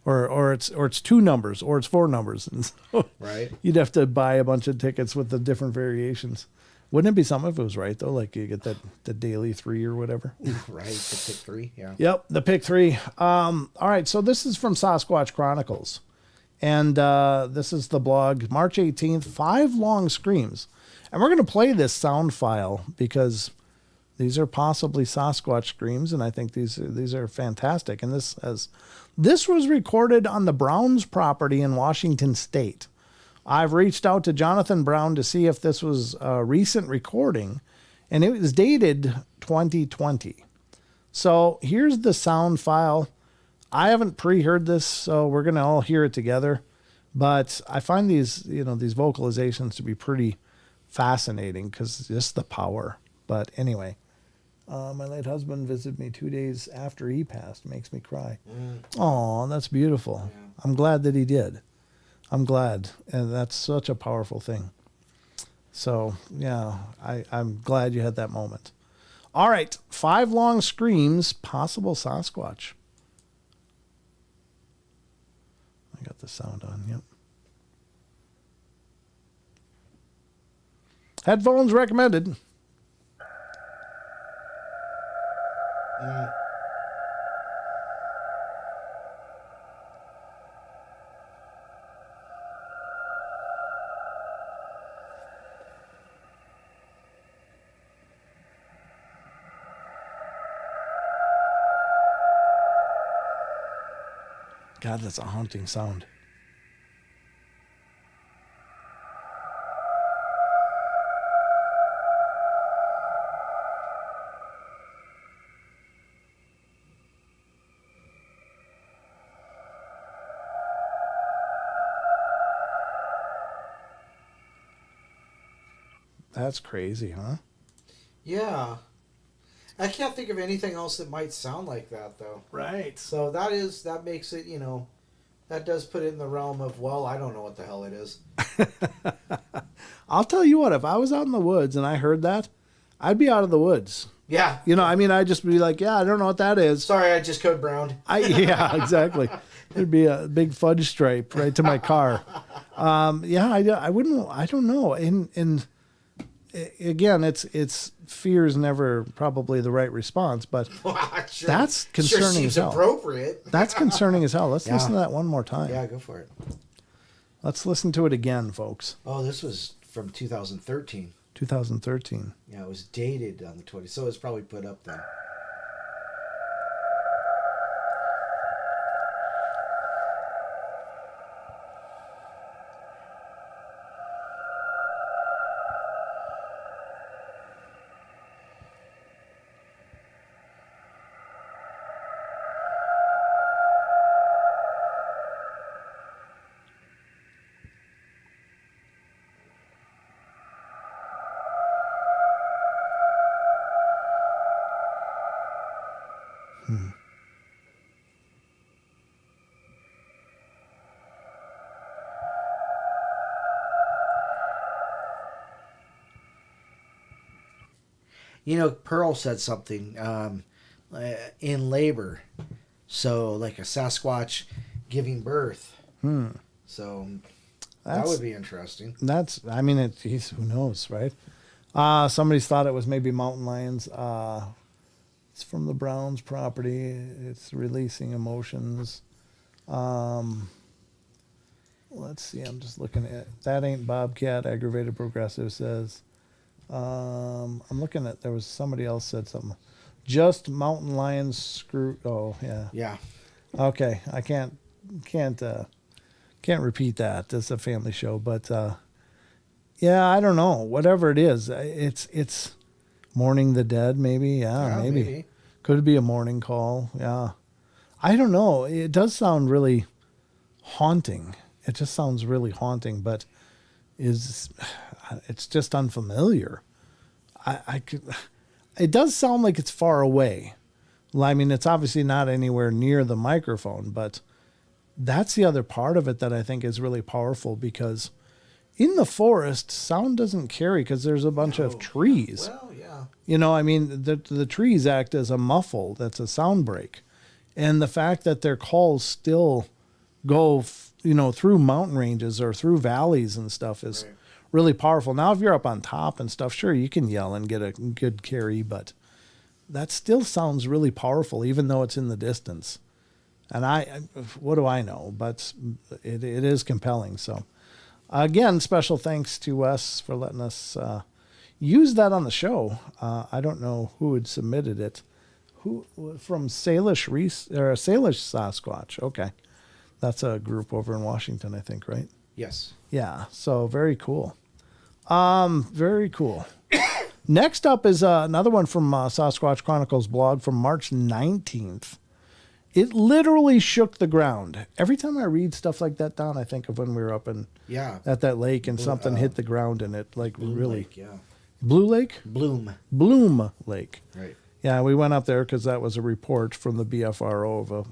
Or it's 2 numbers, or it's 4 numbers. And so Right. you'd have to buy a bunch of tickets with the different variations. Wouldn't it be something if it was right, though? Like you get the daily 3 or whatever. Right. The pick 3. Yeah. Yep, the pick 3. All right, so this is from Sasquatch Chronicles. And this is the blog, March 18th, 5 long screams. And we're going to play this sound file because these are possibly Sasquatch screams, and I think these are fantastic. And this was recorded on the Browns property in Washington State. I've reached out to Jonathan Brown to see if this was a recent recording, and it was dated 2020. So here's the sound file. I haven't pre-heard this, so we're going to all hear it together. But I find these vocalizations to be pretty fascinating because just the power. But anyway, my late husband visited me 2 days after he passed. Makes me cry. Oh, that's beautiful. Yeah. I'm glad that he did. I'm glad. And that's such a powerful thing. So, yeah, I'm glad you had that moment. All right, 5 long screams, possible Sasquatch. I got the sound on, yep. Headphones recommended. God, that's a haunting sound. That's crazy, huh? Yeah. I can't think of anything else that might sound like that, though. Right. So that makes it, that does put it in the realm of, well, I don't know what the hell it is. I'll tell you what, if I was out in the woods and I heard that, I'd be out of the woods. Yeah. I'd just be like, yeah, I don't know what that is. Sorry, I just code browned. Yeah, exactly. There'd be a big fudge stripe right to my car. I wouldn't, I don't know. And again, it's fear is never probably the right response, but Sure. that's concerning seems as hell. appropriate. That's concerning as hell. Let's listen to that one more time. Yeah, go for it. Let's listen to it again, folks. Oh, this was from 2013. 2013. Yeah, it was dated on the 20th, so it's probably put up then. Pearl said something in labor, so like a Sasquatch giving birth. So that would be interesting. Who knows, right? Somebody's thought it was maybe mountain lions. It's from the Browns property. It's releasing emotions. Let's see. I'm just looking at that. Ain't Bobcat. Aggravated progressive says. I'm looking at. There was somebody else said something. Just mountain lions screw. Oh yeah. Yeah. Okay. I can't repeat that. It's a family show, but yeah, I don't know. Whatever it is, it's mourning the dead. Maybe. Yeah. Maybe. Could it be a morning call? Yeah. I don't know. It does sound really haunting. It just sounds really haunting, but it's just unfamiliar. It does sound like it's far away. Well, I mean, it's obviously not anywhere near the microphone, but that's the other part of it that I think is really powerful, because in the forest, sound doesn't carry because there's a bunch of trees. Well, yeah. The trees act as a muffle. That's a sound break. And the fact that their calls still go, through mountain ranges or through valleys and stuff is really powerful. Now, if you're up on top and stuff, sure, you can yell and get a good carry, but that still sounds really powerful, even though it's in the distance. And what do I know? But it is compelling. So, again, special thanks to Wes for letting us use that on the show. I don't know who had submitted it. Who from Salish Sasquatch? Okay, that's a group over in Washington, I think, right? Yes. Yeah. So very cool. Very cool. Next up is another one from Sasquatch Chronicles blog from March 19th. It literally shook the ground. Every time I read stuff like that, Don, I think of when we were up at that lake and something hit the ground and it Bloom really. Lake, yeah. Blue Lake? Bloom Lake. Right. Yeah, we went up there because that was a report from the BFRO of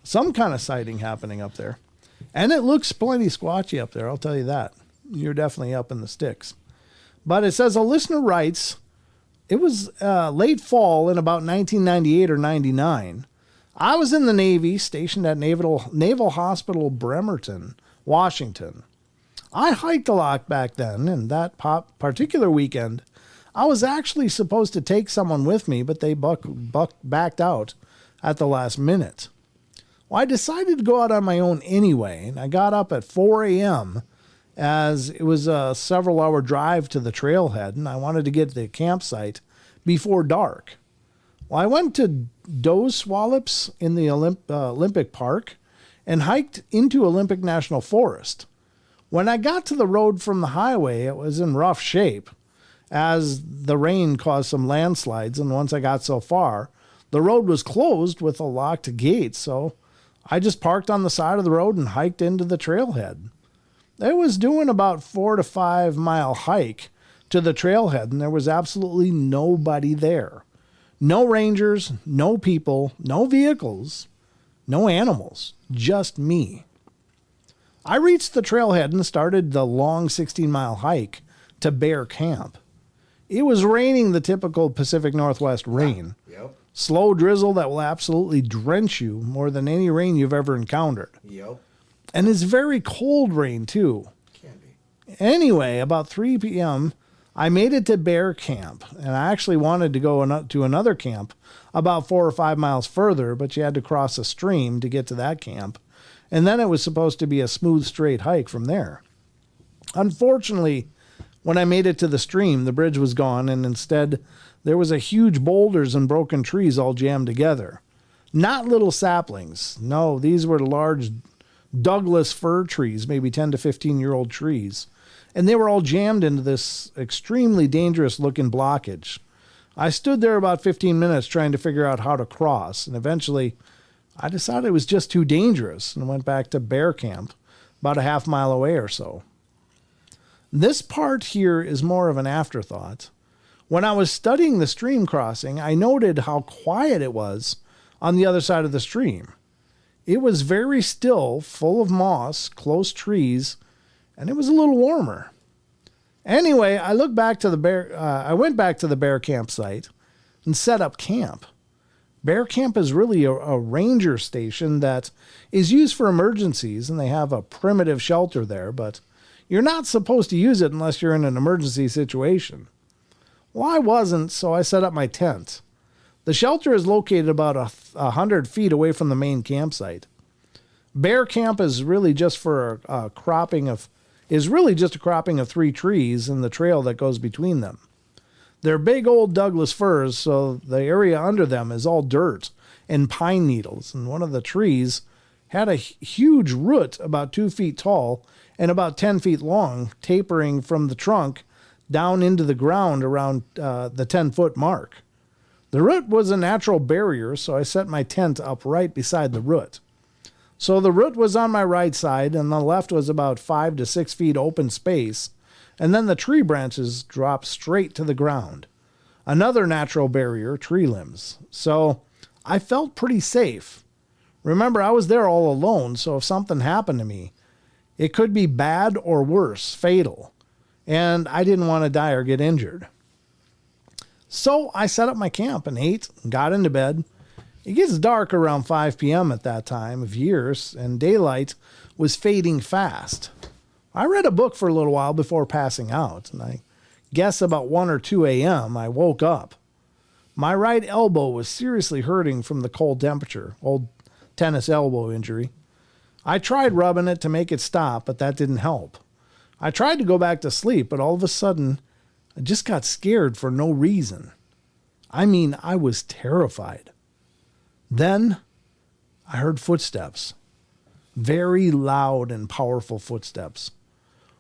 some kind of sighting happening up there. And it looks plenty squatchy up there, I'll tell you that. You're definitely up in the sticks. But it says, a listener writes, it was late fall in about 1998 or 99. I was in the Navy, stationed at Naval Hospital Bremerton, Washington. I hiked a lot back then, and that particular weekend, I was actually supposed to take someone with me, but they backed out at the last minute. Well, I decided to go out on my own anyway, and I got up at 4 a.m. as it was a several-hour drive to the trailhead, and I wanted to get to the campsite before dark. Well, I went to Doe's Swallops in the Olympic Park and hiked into Olympic National Forest. When I got to the road from the highway, it was in rough shape, as the rain caused some landslides, and once I got so far, the road was closed with a locked gate, so I just parked on the side of the road and hiked into the trailhead. It was doing about 4 to 5 mile hike to the trailhead, and there was absolutely nobody there. No rangers, no people, no vehicles, no animals, just me. I reached the trailhead and started the long 16-mile hike to Bear Camp. It was raining the typical Pacific Northwest rain. Yep. Slow drizzle that will absolutely drench you more than any rain you've ever encountered. Yep. And it's very cold rain, too. Can be. Anyway, about 3 p.m., I made it to Bear Camp, and I actually wanted to go to another camp about 4 or 5 miles further, but you had to cross a stream to get to that camp, and then it was supposed to be a smooth, straight hike from there. Unfortunately, when I made it to the stream, the bridge was gone, and instead there was a huge boulders and broken trees all jammed together. Not little saplings. No, these were large Douglas fir trees, maybe 10 to 15-year-old trees. And they were all jammed into this extremely dangerous-looking blockage. I stood there about 15 minutes trying to figure out how to cross, and eventually I decided it was just too dangerous and went back to Bear Camp, about a half mile away or so. This part here is more of an afterthought. When I was studying the stream crossing, I noted how quiet it was on the other side of the stream. It was very still, full of moss, close trees, and it was a little warmer. Anyway, I went back to the Bear campsite and set up camp. Bear Camp is really a ranger station that is used for emergencies, and they have a primitive shelter there, but you're not supposed to use it unless you're in an emergency situation. Well, I wasn't, so I set up my tent. The shelter is located about 100 feet away from the main campsite. Bear Camp is really just for a cropping of 3 trees and the trail that goes between them. They're big old Douglas firs, so the area under them is all dirt and pine needles. And one of the trees had a huge root about 2 feet tall and about 10 feet long, tapering from the trunk down into the ground around the 10-foot mark. The root was a natural barrier, so I set my tent up right beside the root. So the root was on my right side, and the left was about 5 to 6 feet open space, and then the tree branches dropped straight to the ground. Another natural barrier, tree limbs. So I felt pretty safe. Remember, I was there all alone, so if something happened to me, it could be bad or worse, fatal. And I didn't want to die or get injured. So I set up my camp and ate and got into bed. It gets dark around 5 p.m. at that time of years, and daylight was fading fast. I read a book for a little while before passing out, and I guess about 1 or 2 a.m. I woke up. My right elbow was seriously hurting from the cold temperature, old tennis elbow injury. I tried rubbing it to make it stop, but that didn't help. I tried to go back to sleep, but all of a sudden, I just got scared for no reason. I mean, I was terrified. Then I heard footsteps. Very loud and powerful footsteps.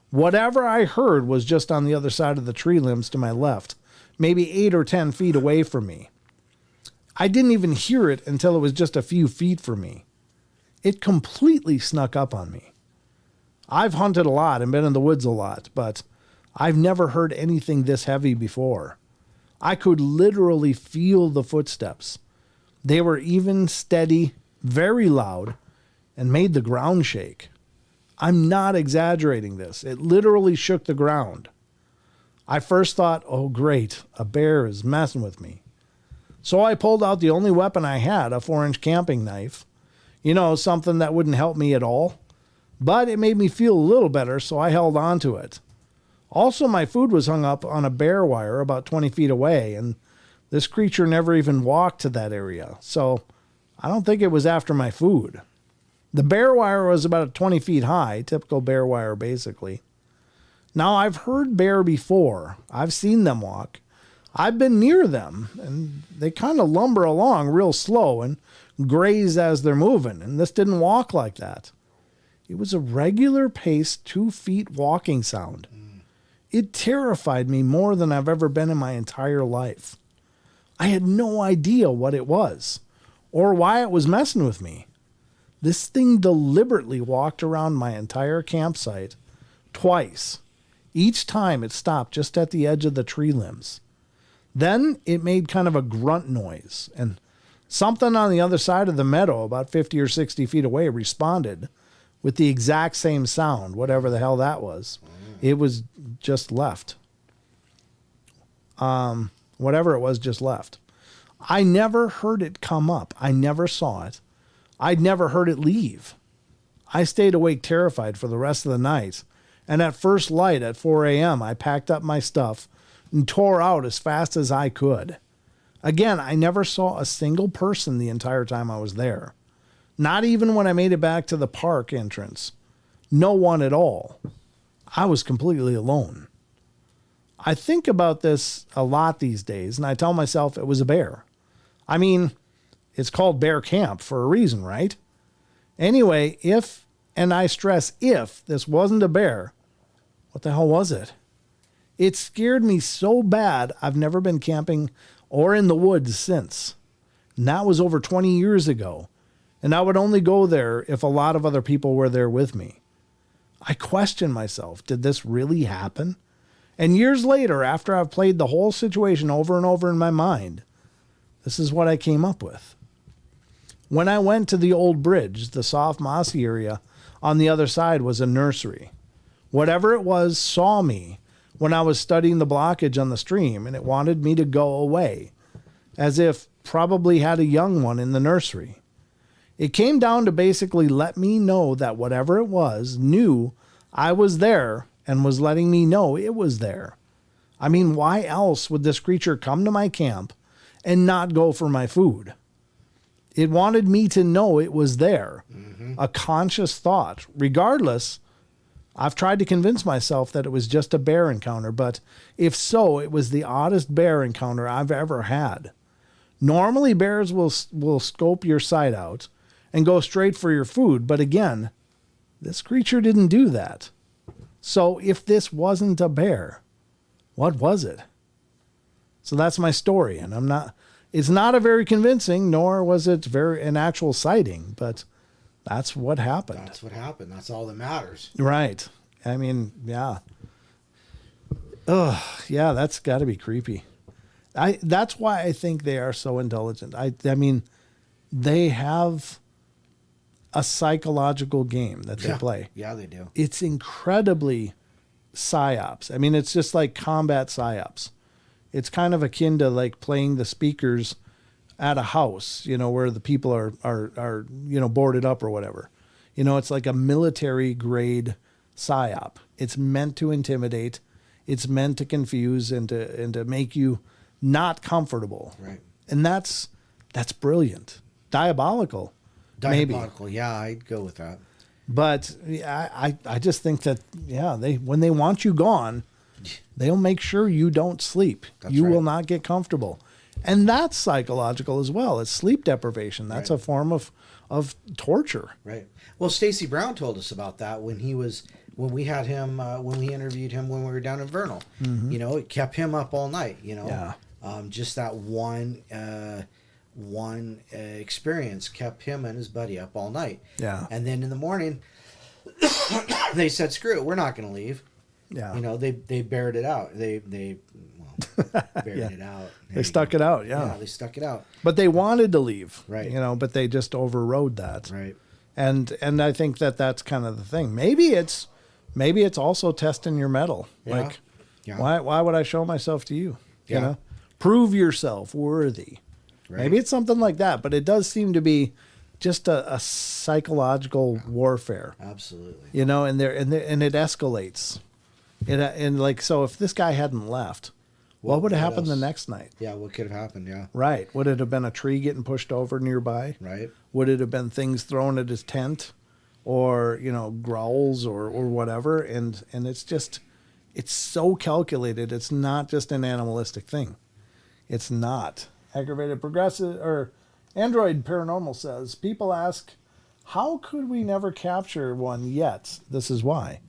Whatever I heard was just on the other side of the tree limbs to my left, maybe 8 or 10 feet away from me. I didn't even hear it until it was just a few feet from me. It completely snuck up on me. I've hunted a lot and been in the woods a lot, but I've never heard anything this heavy before. I could literally feel the footsteps. They were even, steady, very loud, and made the ground shake. I'm not exaggerating this. It literally shook the ground. I first thought, oh great, a bear is messing with me. So I pulled out the only weapon I had, a 4-inch camping knife. You know, something that wouldn't help me at all. But it made me feel a little better, so I held on to it. Also, my food was hung up on a bear wire about 20 feet away, and this creature never even walked to that area, so I don't think it was after my food. The bear wire was about 20 feet high, typical bear wire basically. Now, I've heard bear before. I've seen them walk. I've been near them, and they kind of lumber along real slow and graze as they're moving, and this didn't walk like that. It was a regular paced 2 feet walking sound. It terrified me more than I've ever been in my entire life. I had no idea what it was or why it was messing with me. This thing deliberately walked around my entire campsite twice. Each time it stopped just at the edge of the tree limbs. Then it made kind of a grunt noise, and something on the other side of the meadow, about 50 or 60 feet away, responded with the exact same sound, whatever the hell that was. It was just left. Whatever it was just left. I never heard it come up. I never saw it. I'd never heard it leave. I stayed awake terrified for the rest of the night. And at first light at 4 a.m., I packed up my stuff and tore out as fast as I could. Again, I never saw a single person the entire time I was there. Not even when I made it back to the park entrance. No one at all. I was completely alone. I think about this a lot these days, and I tell myself it was a bear. I mean, it's called bear camp for a reason, right? Anyway, if, and I stress if, this wasn't a bear, what the hell was it? It scared me so bad I've never been camping or in the woods since. And that was over 20 years ago. And I would only go there if a lot of other people were there with me. I questioned myself, did this really happen? And years later, after I've played the whole situation over and over in my mind, this is what I came up with. When I went to the old bridge, the soft mossy area on the other side was a nursery. Whatever it was saw me when I was studying the blockage on the stream, and it wanted me to go away, as if probably had a young one in the nursery. It came down to basically let me know that whatever it was knew I was there and was letting me know it was there. I mean, why else would this creature come to my camp and not go for my food? It wanted me to know it was there, a conscious thought. Regardless, I've tried to convince myself that it was just a bear encounter, but if so, it was the oddest bear encounter I've ever had. Normally, bears will scope your sight out and go straight for your food, but again, this creature didn't do that. So if this wasn't a bear, what was it? So that's my story, and it's not a very convincing, nor was it an actual sighting, but that's what happened. That's what happened. That's all that matters. Right. I mean, yeah. Ugh, yeah, that's got to be creepy. That's why I think they are so intelligent. I mean, they have a psychological game that they play. Yeah, they do. It's incredibly psyops. I mean, it's just like combat psyops. It's kind of akin to like playing the speakers at a house, where the people are boarded up or whatever. It's like a military grade psyop. It's meant to intimidate. It's meant to confuse and to make you not comfortable. Right. And that's brilliant. Diabolical. Diabolical. Maybe. Yeah, I'd go with that. But I just think that, when they want you gone, they'll make sure you don't sleep. You will not get comfortable. And that's psychological as well. It's sleep deprivation. That's a form of torture. Right. Well, Stacy Brown told us about that when we had him, when we interviewed him when we were down in Vernal. Mm-hmm. It kept him up all night, Yeah. Just that one experience kept him and his buddy up all night. Yeah. And then in the morning, they said, screw it, we're not going to leave. Yeah. They bared it out. They buried it out. They stuck it out. Yeah, they stuck it out. But they wanted to leave. Right. But they just overrode that. Right. And I think that's kind of the thing. Maybe it's also testing your mettle. Yeah. Like, yeah. Why would I show myself to you? Yeah. Prove yourself worthy. Right. Maybe it's something like that, but it does seem to be just a psychological warfare. Absolutely. And it escalates. So if this guy hadn't left, what would have happened the next night? Yeah, what could have happened? Yeah. Right. Would it have been a tree getting pushed over nearby? Right. Would it have been things thrown at his tent, or growls or whatever? And it's so calculated. It's not just an animalistic thing. It's not. Aggravated progressive or Android Paranormal says, people ask, how could we never capture one yet? This is why.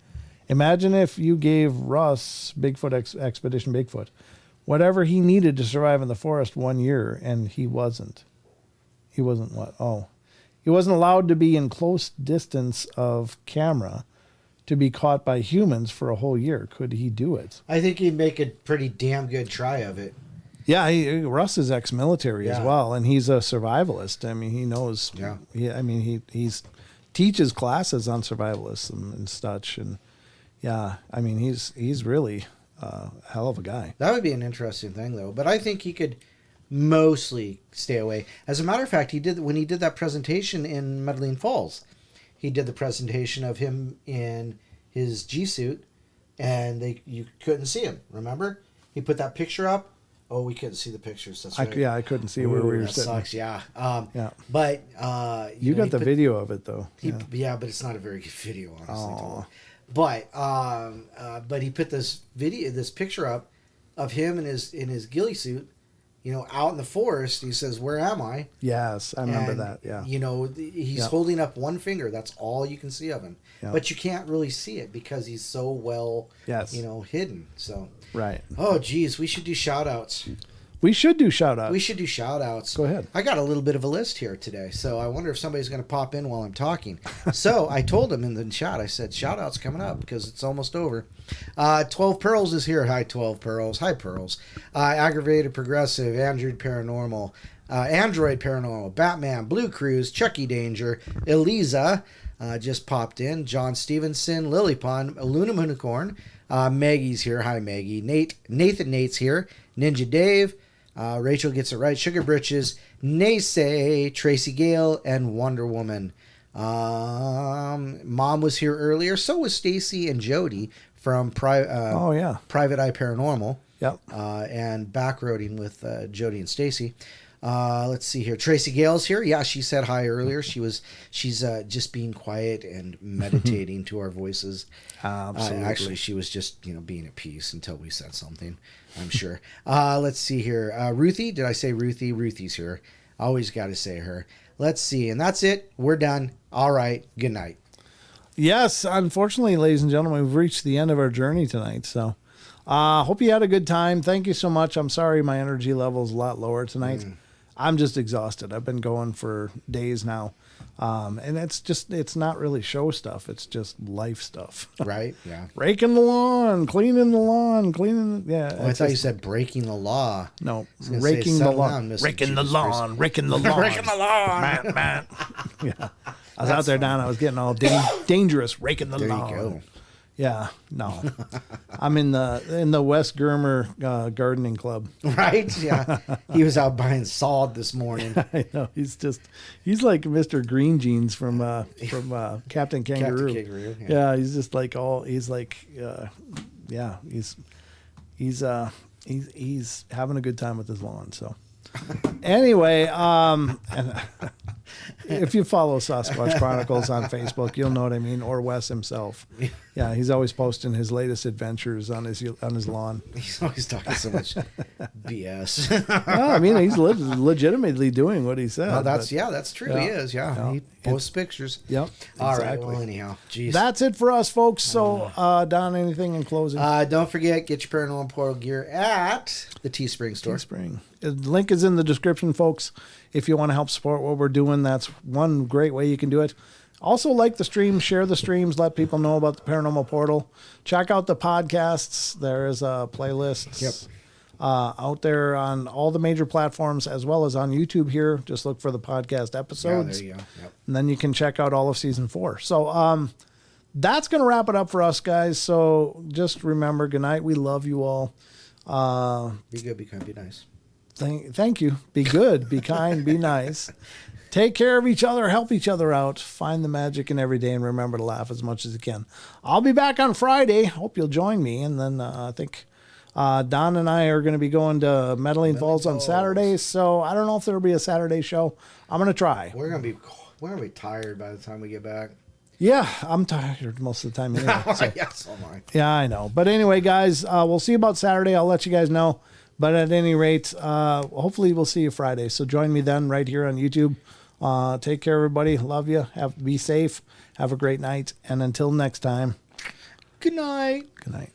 Imagine if you gave Russ, Expedition Bigfoot, whatever he needed to survive in the forest 1 year, and he wasn't. He wasn't what? Oh. He wasn't allowed to be in close distance of camera to be caught by humans for a whole year. Could he do it? I think he'd make a pretty damn good try of it. Yeah, Russ is ex-military as well, and he's a survivalist. I mean, he knows. Yeah. I mean, he's teaches classes on survivalism and such, and yeah, I mean, he's really a hell of a guy. That would be an interesting thing, though. But I think he could mostly stay away. As a matter of fact, when he did that presentation in Medellin Falls, he did the presentation of him in his G suit, and you couldn't see him. Remember, he put that picture up. Oh, we couldn't see the pictures. That's right. I couldn't see where we were that sitting. Sucks. Yeah. Yeah. But you got the video of it though. Yeah, but it's not a very good video, honestly. But he put this picture up of him in his ghillie suit, out in the forest. He says, "Where am I?" Yes, I remember that. Yeah. He's holding up one finger. That's all you can see of him. Yeah. But you can't really see it because he's so well, hidden. So. Right. Oh, geez, we should do shout outs. We should do shout outs. Go ahead. I got a little bit of a list here today, so I wonder if somebody's going to pop in while I'm talking. So I told him in the chat, I said, shout outs coming up because it's almost over. 12 Pearls is here. Hi, 12 Pearls. Hi, Pearls. Aggravated Progressive, Android Paranormal, Batman, Blue Cruise, Chucky Danger, Eliza just popped in, John Stevenson, Lily Pond, Luna Unicorn, Maggie's here. Hi, Maggie. Nathan Nate's here. Ninja Dave. Rachel gets it right. Sugar Britches. Naysay. Tracy Gale. And Wonder Woman. Mom was here earlier. So was Stacy and Jody from Private Eye Paranormal. Yep. And backroading with Jody and Stacy. Let's see here. Tracy Gale's here. Yeah, she said hi earlier. She's just being quiet and meditating to our voices. Absolutely. Actually, she was just being at peace until we said something, I'm sure. Let's see here. Ruthie, did I say Ruthie? Ruthie's here. Always got to say her. Let's see, and that's it. We're done. All right. Good night. Yes, unfortunately, ladies and gentlemen, we've reached the end of our journey tonight. So, hope you had a good time. Thank you so much. I'm sorry my energy level is a lot lower tonight. I'm just exhausted. I've been going for days now. And it's not really show stuff. It's just life stuff. Right? Yeah. Raking the lawn, cleaning. Yeah. Oh, I thought you said breaking the law. No, raking the lawn. Raking the lawn. Raking the lawn. Raking the lawn. Man. Yeah. I was out there, Don. I was getting all dangerous, raking the lawn. There you go. Yeah, no. I'm in the West Germer gardening club. Right? Yeah. He was out buying sod this morning. I know. He's like Mr. Green Jeans from Captain Kangaroo. Captain Kangaroo. Yeah, he's just like he's having a good time with his lawn. So anyway, if you follow Sasquatch Chronicles on Facebook, you'll know what I mean, or Wes himself. Yeah, he's always posting his latest adventures on his lawn. He's always talking so much BS. No, I mean, he's legitimately doing what he said. Well, that's true. Yeah. He is. Yeah, he posts pictures. Yep. All right. Well, anyhow, geez. That's it for us, folks. So, Don, anything in closing? Don't forget, get your Paranormal Portal gear at the Teespring store. Teespring. The link is in the description, folks. If you want to help support what we're doing, that's one great way you can do it. Also, like the stream, share the streams, let people know about the Paranormal Portal. Check out the podcasts. There is a playlist out there on all the major platforms, as well as on YouTube here. Just look for the podcast episodes. Yeah, there you go. Yep. And then you can check out all of season 4. So that's going to wrap it up for us, guys. So just remember, good night. We love you all. Be good, be kind, be nice. Thank you. Be good, be kind, be nice. Take care of each other, help each other out, find the magic in every day, and remember to laugh as much as you can. I'll be back on Friday. Hope you'll join me. And then I think Don and I are going to be going to Medellin Falls on Saturday. So I don't know if there'll be a Saturday show. I'm going to try. We're gonna be tired by the time we get back. Yeah, I'm tired most of the time anyway. So. Yeah, so am I. Yeah, I know. But anyway, guys, we'll see about Saturday. I'll let you guys know. But at any rate, hopefully we'll see you Friday. So join me then right here on YouTube. Take care, everybody. Love you. Be safe. Have a great night. And until next time. Good night. Good night.